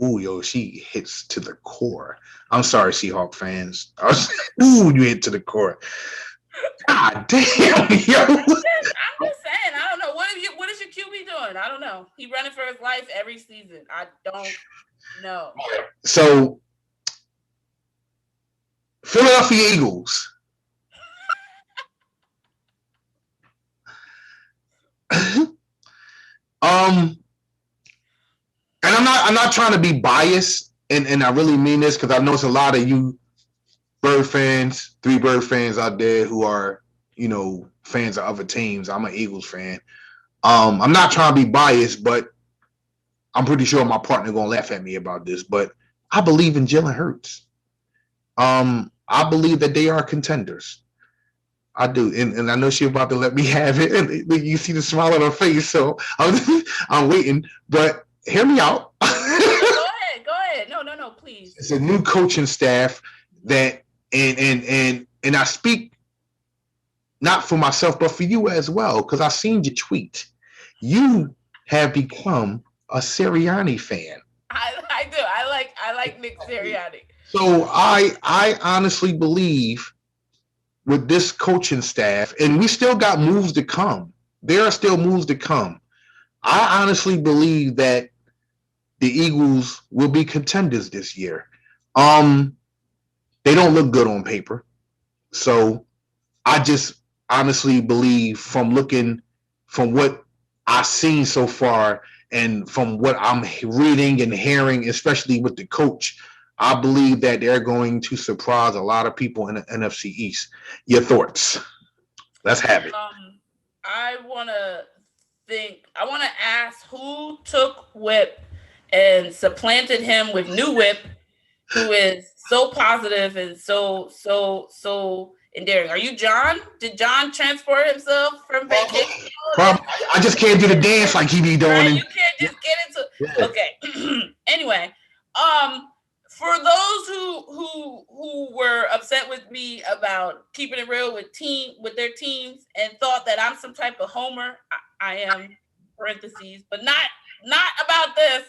Ooh, yo, she hits to the core. I'm sorry, Seahawk fans. Ooh, you hit to the core. God damn, yo. I'm just saying, I don't know. What is your QB doing? I don't know. He running for his life every season. I don't know. So, Philadelphia Eagles. And I'm not trying to be biased, and I really mean this because I know it's a lot of you Bird fans, Three Bird fans out there who are, fans of other teams. I'm an Eagles fan. I'm not trying to be biased, but I'm pretty sure my partner gonna laugh at me about this. But I believe in Jalen Hurts. I believe that they are contenders. I do, and I know she's about to let me have it. And you see the smile on her face, so I'm waiting. But hear me out. Go ahead. No, please. It's a new coaching staff that, and I speak not for myself, but for you as well, because I seen your tweet. You have become a Sirianni fan. I do. I like Nick Sirianni. So I honestly believe with this coaching staff, and we still got moves to come. There are still moves to come. I honestly believe that the Eagles will be contenders this year. They don't look good on paper. So I just honestly believe from what I've seen so far and from what I'm reading and hearing, especially with the coach, I believe that they're going to surprise a lot of people in the NFC East. Your thoughts? Let's have it. I want to ask who took Whip and supplanted him with new Whip, who is so positive and so endearing. Are you John? Did John transport himself from vacation? I just can't do the dance like he be doing. Right? You can't just get into. Yeah. Okay. Anyway, for those who were upset with me about keeping it real with their teams and thought that I'm some type of homer, I am, parentheses, but not about this.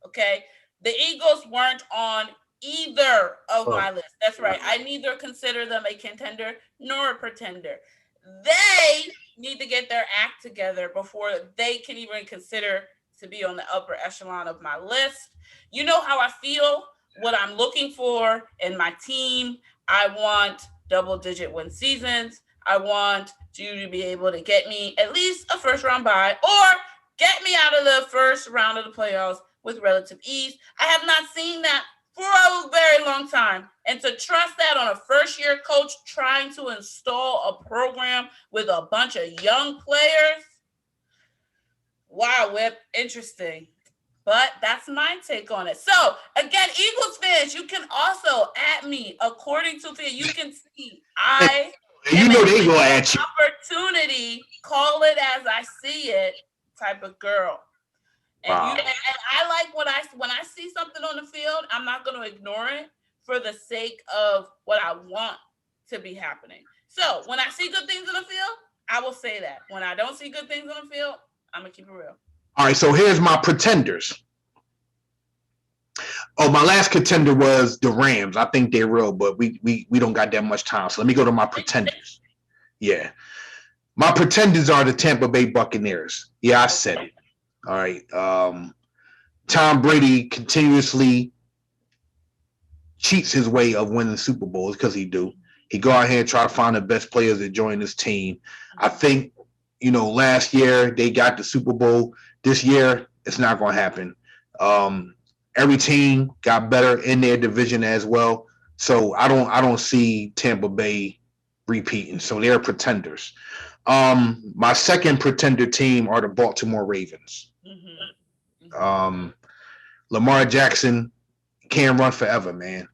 Okay, the Eagles weren't on either of my list. That's right. I neither consider them a contender nor a pretender. They need to get their act together before they can even consider to be on the upper echelon of my list. You know how I feel, what I'm looking for in my team. I want double-digit win seasons. I want you to be able to get me at least a first-round bye or get me out of the first round of the playoffs with relative ease. I have not seen that for a very long time. And to trust that on a first-year coach trying to install a program with a bunch of young players, wow, Whip, interesting. But that's my take on it. So, again, Eagles fans, you can also at me, according to you can see I you know they go at you. Opportunity, call it as I see it, type of girl. And wow. and I like when I see something on the field, I'm not going to ignore it for the sake of what I want to be happening. So when I see good things on the field, I will say that. When I don't see good things on the field, I'm gonna keep it real. All right, so here's my pretenders. Oh, my last contender was the Rams. I think they're real, but we don't got that much time. So let me go to my pretenders. Yeah. My pretenders are the Tampa Bay Buccaneers. Yeah, I said it. All right. Tom Brady continuously cheats his way of winning Super Bowls because he do. He go out here and try to find the best players that join his team. I think, last year they got the Super Bowl. This year, it's not going to happen. Every team got better in their division as well. So I don't see Tampa Bay repeating. So they're pretenders. My second pretender team are the Baltimore Ravens. Mm-hmm. Lamar Jackson can't run forever, man.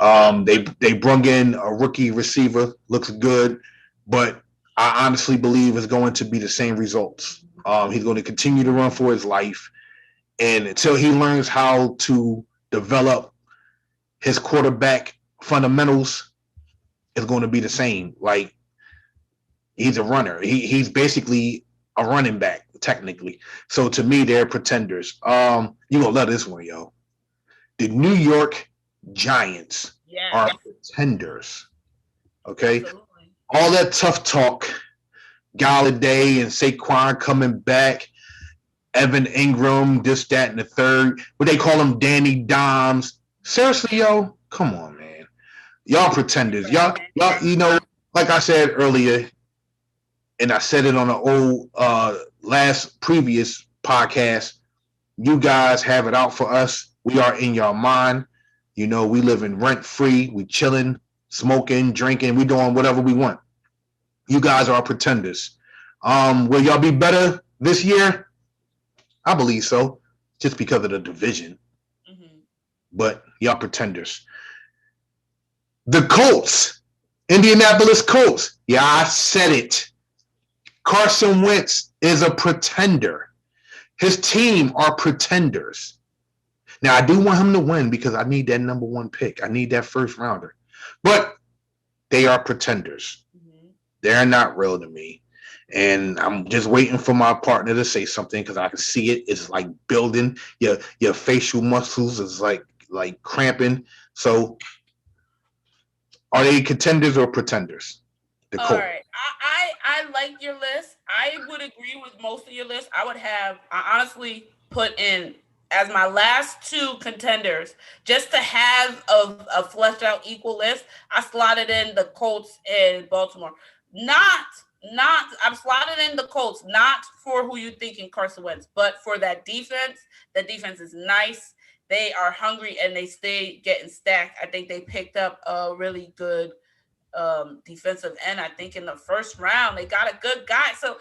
Mm-hmm. They brung in a rookie receiver, looks good, but I honestly believe it's going to be the same results. He's going to continue to run for his life, and until he learns how to develop his quarterback fundamentals, it's going to be the same. Like, he's a runner. He's basically a running back, technically. So to me, they're pretenders. You gonna love this one, yo. The New York Giants are pretenders. Okay? Absolutely. All that tough talk, Galladay and Saquon coming back, Evan Ingram, this, that, and the third. What they call them, Danny Dimes. Seriously, yo, come on, man. Y'all pretenders. Y'all, like I said earlier, and I said it on the old previous podcast, you guys have it out for us. We are in your mind. We living rent-free. We chilling, smoking, drinking. We doing whatever we want. You guys are pretenders. Will y'all be better this year? I believe so, just because of the division. Mm-hmm. But y'all pretenders. The Colts, Indianapolis Colts. Yeah, I said it. Carson Wentz is a pretender. His team are pretenders. Now, I do want him to win because I need that number one pick. I need that first rounder. But they are pretenders. Mm-hmm. They're not real to me. And I'm just waiting for my partner to say something because I can see it. It's like building. Your facial muscles is like cramping. So are they contenders or pretenders? All right. I like your list. I would agree with most of your list. I honestly put in as my last two contenders, just to have a fleshed out equal list. I slotted in the Colts and Baltimore. I'm slotted in the Colts, not for who you think in Carson Wentz, but for that defense. The defense is nice. They are hungry and they stay getting stacked. I think they picked up a really good defensive end. I think in the first round they got a good guy. So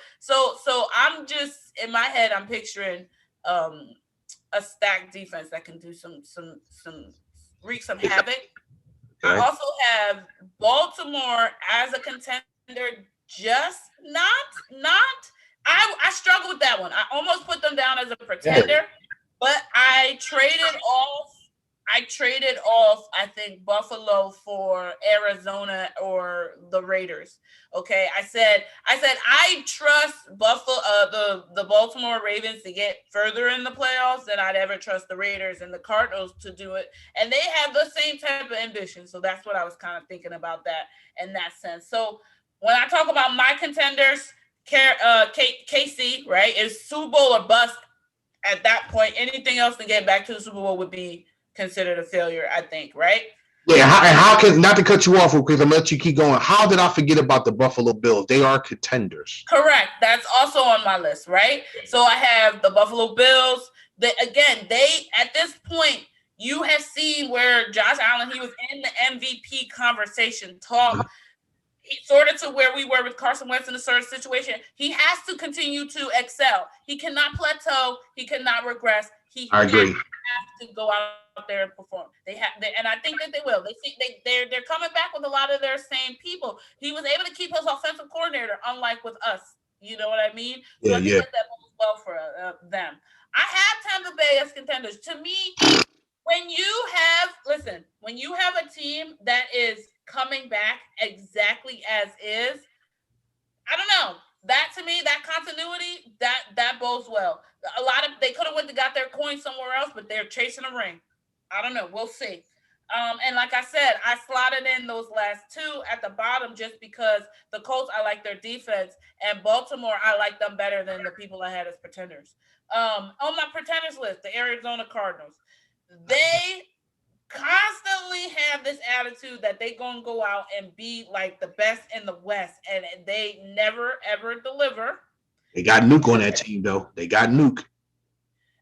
I'm just in my head, I'm picturing a stacked defense that can do some wreak some havoc. Okay. I also have Baltimore as a contender, just not. I struggle with that one. I almost put them down as a pretender, but I traded off. I think Buffalo for Arizona or the Raiders. Okay, I said I trust Buffalo, the Baltimore Ravens to get further in the playoffs than I'd ever trust the Raiders and the Cardinals to do it, and they have the same type of ambition. So that's what I was kind of thinking about that in that sense. So when I talk about my contenders, KC, right, is Super Bowl or bust. At that point, anything else to get back to the Super Bowl would be considered a failure, I think, right? Yeah, how can, not to cut you off because I'm gonna let you keep going. How did I forget about the Buffalo Bills? They are contenders. Correct. That's also on my list, right? So I have the Buffalo Bills. They at this point, you have seen where Josh Allen, he was in the MVP conversation talk, sort of to where we were with Carson Wentz in a certain situation. He has to continue to excel. He cannot plateau. He cannot regress. I agree. Have to go out there and perform. And I think that they will. They're coming back with a lot of their same people. He was able to keep his offensive coordinator, unlike with us. You know what I mean? So I think that bodes well for them. I have Tampa Bay as contenders. To me, when you have a team that is coming back exactly as is, I don't know. That to me, that continuity, that bodes well. They could have got their coin somewhere else, but they're chasing a ring. I don't know. We'll see. And like I said, I slotted in those last two at the bottom just because the Colts, I like their defense, and Baltimore, I like them better than the people I had as pretenders. On my pretenders list, the Arizona Cardinals, they constantly have this attitude that they gonna go out and be like the best in the West, and they never ever deliver. They got Nuke on that team, though. They got Nuke.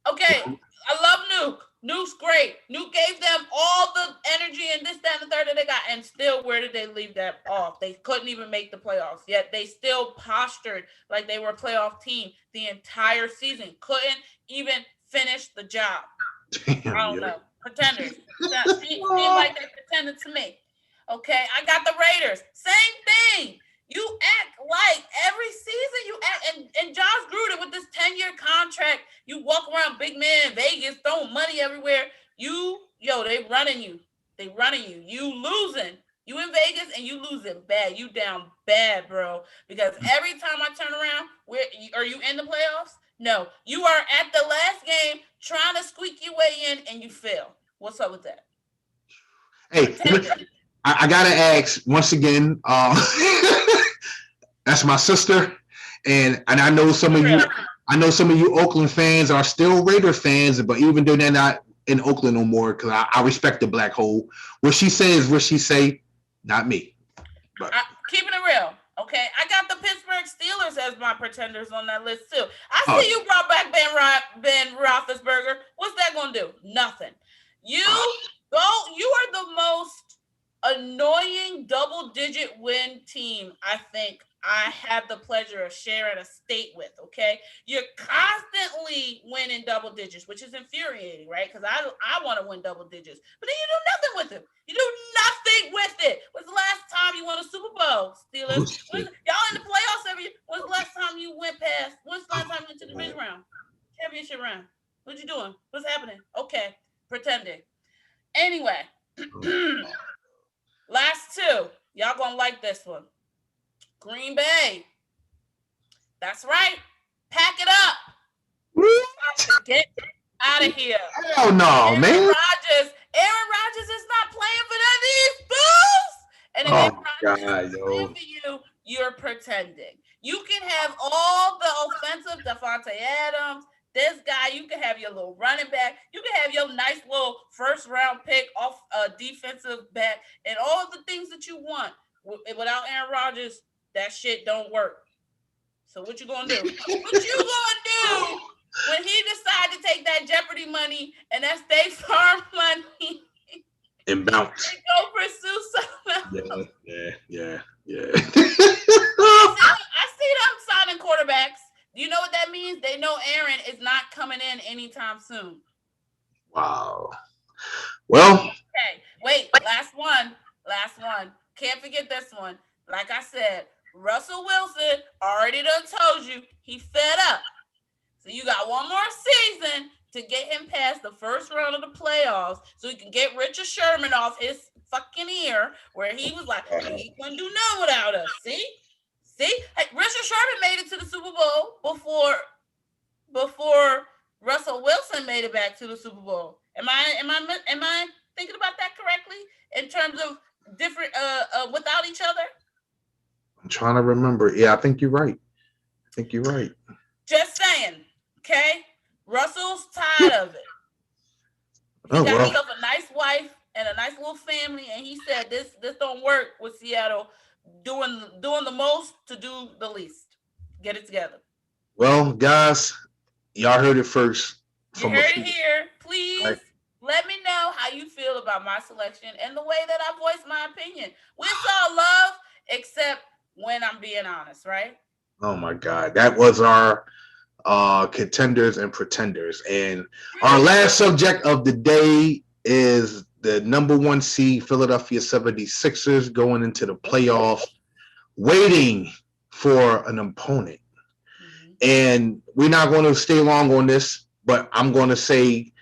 Okay, I love Nuke. Nuke's great. Nuke gave them all the energy and this, that, and the third that they got, and still, where did they leave that off? They couldn't even make the playoffs, yet they still postured like they were a playoff team the entire season. Couldn't even finish the job. Damn, I don't know. Pretenders. Seem like they pretended to me. Okay, I got the Raiders. Same thing. You act like every season you act, and Josh Gruden with this 10-year contract, you walk around big man in Vegas throwing money everywhere. They running you. They running you. You losing. You in Vegas and you losing bad. You down bad, bro. Because every time I turn around, are you in the playoffs? No, you are at the last game trying to squeak your way in and you fail. What's up with that? Hey, I gotta ask once again. That's my sister, and I know some of you. I know some of you Oakland fans are still Raider fans, but even though they're not in Oakland no more, because I respect the black hole. What she says, what she say, not me. But keeping it real. Okay, I got the Pittsburgh Steelers as my pretenders on that list too. I see you brought back Ben Roethlisberger. What's that gonna do? Nothing. You are the most annoying double-digit win team I think I have the pleasure of sharing a state with. Okay, you're constantly winning double digits, which is infuriating, right? Because I want to win double digits, but then you do nothing with it. You do nothing with it. When's the last time you won a Super Bowl, Steelers? Y'all in the playoffs every year. When's the last time you went past? When's the last time you went to the division round, championship round? What you doing? What's happening? Okay, pretending. Anyway, last two. Y'all gonna like this one. Green Bay. That's right. Pack it up. Get out of here. Hell no, man. Aaron Rodgers is not playing for none of these fools. And if Aaron Rodgers is playing for you, you're pretending. You can have all the offensive Devontae Adams, this guy, you can have your little running back, you can have your nice little first round pick off a defensive back, and all the things that you want. Without Aaron Rodgers, that shit don't work. So what you gonna do? What you gonna do when he decide to take that Jeopardy money and that State Farm money and bounce and go pursue something else? Yeah. I see them signing quarterbacks. Do you know what that means? They know Aaron is not coming in anytime soon. Wow. Well. Okay. Wait. Last last one. Can't forget this one. Like I said, Russell Wilson already done told you he fed up. So you got one more season to get him past the first round of the playoffs so he can get Richard Sherman off his fucking ear where he was like, he couldn't do nothing without us. See? Hey, Richard Sherman made it to the Super Bowl before Russell Wilson made it back to the Super Bowl. Am I thinking about that correctly in terms of different without each other? I'm trying to remember. Yeah, I think you're right. Just saying. Okay? Russell's tired of it. He got himself a nice wife and a nice little family, and he said this don't work with Seattle doing the most to do the least. Get it together. Well, guys, y'all heard it first. You heard it here. Please let me know how you feel about my selection and the way that I voiced my opinion. We saw love, except when I'm being honest, right? Oh my God, that was our contenders and pretenders, and our last subject of the day is the number 1 seed Philadelphia 76ers going into the playoffs, waiting for an opponent. And we're not going to stay long on this, but I'm going to say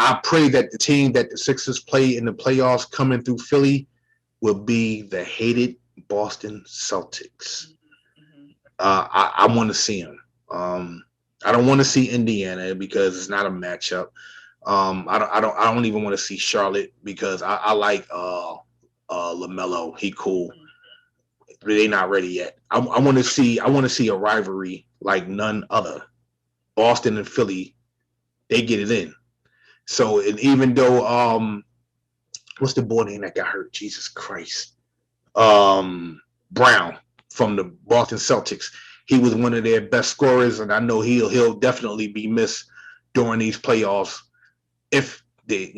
I pray that the team that the Sixers play in the playoffs coming through Philly will be the hated Boston Celtics. I want to see them. I don't want to see Indiana because it's not a matchup. I don't even want to see Charlotte because I like LaMelo. He cool. They're not ready yet. I want to see a rivalry like none other. Boston and Philly, they get it in. So, and even though what's the boy name that got hurt? Jesus Christ. Brown from the Boston Celtics. He was one of their best scorers, and I know he'll definitely be missed during these playoffs if they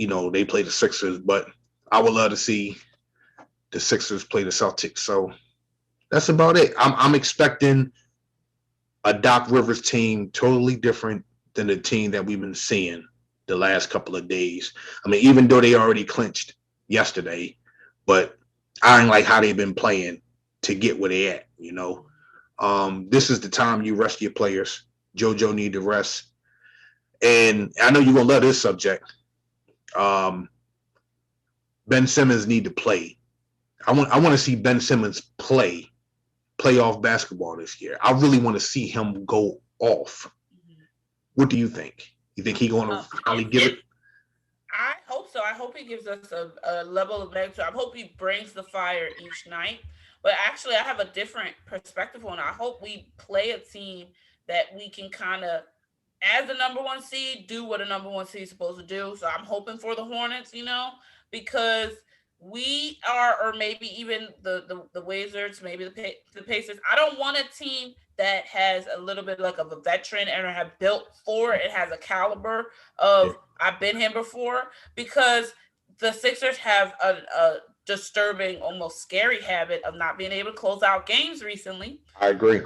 play the Sixers. But I would love to see the Sixers play the Celtics. So that's about it. I'm expecting a Doc Rivers team totally different than the team that we've been seeing the last couple of days. I mean, even though they already clinched yesterday, but I ain't like how they've been playing to get where they at, This is the time you rest your players. JoJo need to rest. And I know you're going to love this subject. Ben Simmons need to play. I want to see Ben Simmons play playoff basketball this year. I really want to see him go off. What do you think? You think he's going to finally give it? I hope so. I hope he gives us a level of mental. I hope he brings the fire each night. But actually, I have a different perspective on it. I hope we play a team that we can kind of, as the number 1 seed, do what a number 1 seed is supposed to do. So I'm hoping for the Hornets, because we are, or maybe even the Wizards, maybe the Pacers. I don't want a team that has a little bit like of a veteran and have built for it. It has a caliber of I've been here before, because the Sixers have a disturbing, almost scary habit of not being able to close out games recently. I agree.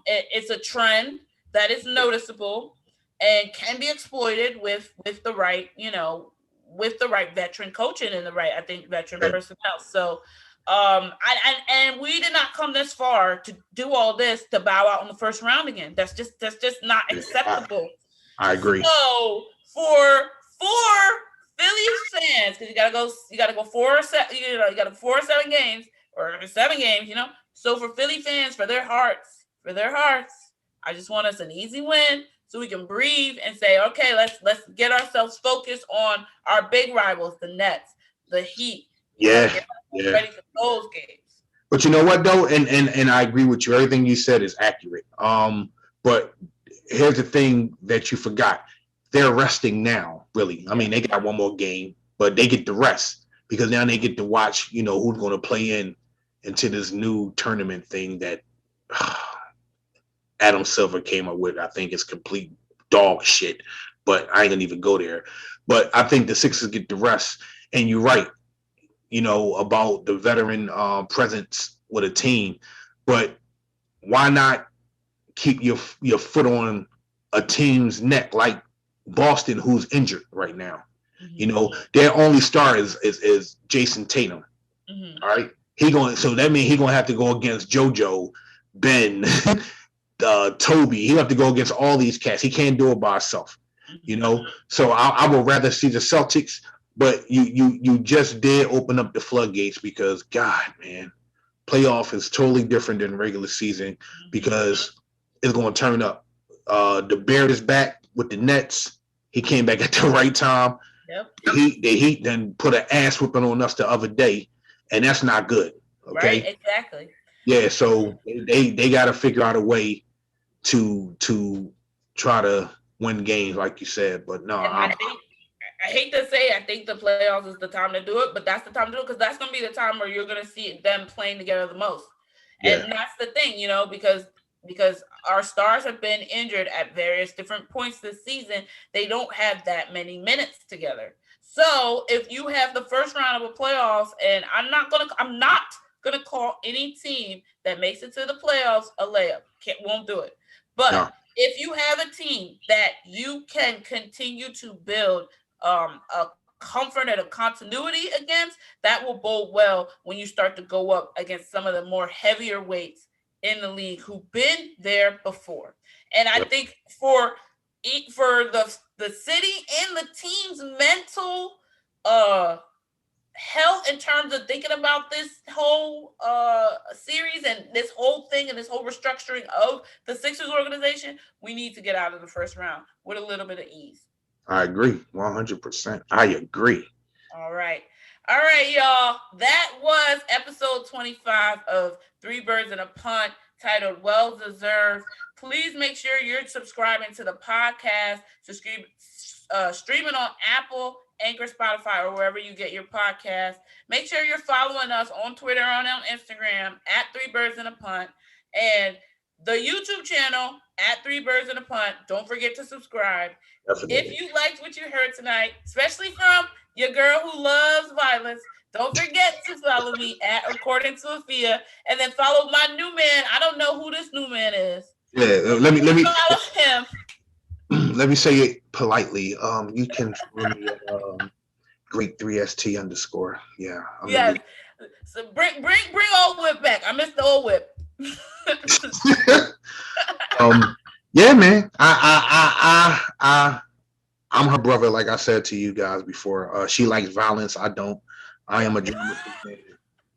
It's a trend that is noticeable and can be exploited with the right, with the right veteran coaching and the right, I think, veteran personnel. So, and we did not come this far to do all this to bow out in the first round again. That's just not acceptable. I agree. So for Philly fans, because you gotta go 4 or 7, you got to 4 or 7 games or 7 games, So for Philly fans, for their hearts, I just want us an easy win so we can breathe and say, okay, let's get ourselves focused on our big rivals, the Nets, the Heat. Ready for those games. But you know what though, and I agree with you. Everything you said is accurate. But here's the thing that you forgot. They're resting now, really. I mean, they got one more game, but they get to rest because now they get to watch, who's going to play into this new tournament thing that Adam Silver came up with. I think it's complete dog shit, but I ain't gonna even go there. But I think the Sixers get the rest, and you're right, about the veteran presence with a team. But why not keep your foot on a team's neck like Boston, who's injured right now? Their only star is Jason Tatum. All right. So that means he gonna have to go against JoJo, Ben, Toby. He'll have to go against all these cats. He can't do it by himself. So I would rather see the Celtics, but you just did open up the floodgates because God, man, playoff is totally different than regular season because it's going to turn up. The Bear is back with the Nets. He came back at the right time. Yep. The Heat then put an ass whipping on us the other day, and that's not good. Okay. Right. Exactly. Yeah. So they got to figure out a way to try to win games, like you said. But no, I hate to say, I think the playoffs is the time to do it, but that's the time to do it because that's going to be the time where you're going to see them playing together the most. Yeah. And that's the thing, because our stars have been injured at various different points this season. They don't have that many minutes together. So if you have the first round of a playoffs, and I'm not gonna call any team that makes it to the playoffs a layup. Won't do it. But no. If you have a team that you can continue to build a comfort and a continuity against, that will bode well when you start to go up against some of the more heavier weights in the league who've been there before. And I think for the city and the team's mental health in terms of thinking about this whole series and this whole thing and this whole restructuring of the Sixers organization, we need to get out of the first round with a little bit of ease. I agree. 100%. I agree. All right, y'all. That was episode 25 of Three Birds and a Punt, titled Well Deserved. Please make sure you're subscribing to the podcast, streaming on Apple, Anchor, Spotify, or wherever you get your podcast. Make sure you're following us on Twitter and on Instagram at Three Birds and a Punt, and the YouTube channel at Three Birds and a Punt. Don't forget to subscribe. Definitely. If you liked what you heard tonight, especially from your girl who loves violence, don't forget to follow me at According to Afua, and then follow my new man. I don't know who this new man is. Yeah, let me follow him. Let me say it politely. You can follow me at Great3ST_. Yeah. Yeah. So bring old Whip back. I miss the old Whip. Yeah, man. I'm her brother, like I said to you guys before. She likes violence. I don't. I am a drama fan.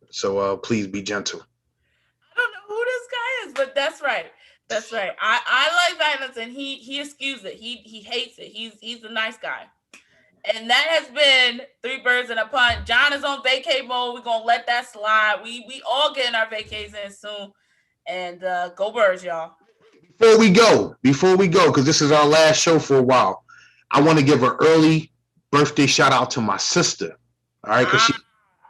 So please be gentle. I don't know who this guy is, but that's right. That's right. I like violence, and he excuses it. He hates it. He's a nice guy. And that has been Three Birds and a Punt. John is on vacay mode. We're gonna let that slide. We all getting our vacays in soon. And go Birds, y'all. Before we go, because this is our last show for a while, I want to give an early birthday shout out to my sister. All right, because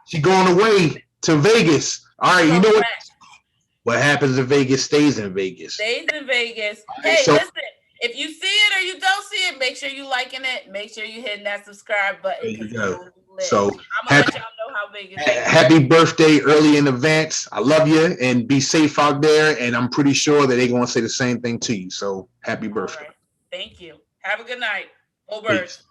she going away to Vegas. All right, you know what happens in Vegas stays in Vegas. Stays in Vegas. Hey, listen, if you see it or you don't see it, make sure you liking it. Make sure you hitting that subscribe button. There you go. So I'm gonna let y'all know how Vegas is. Happy birthday early in advance. I love you, and be safe out there. And I'm pretty sure that they're gonna say the same thing to you. So happy birthday. Right. Thank you. Have a good night. Go Birds. Peace.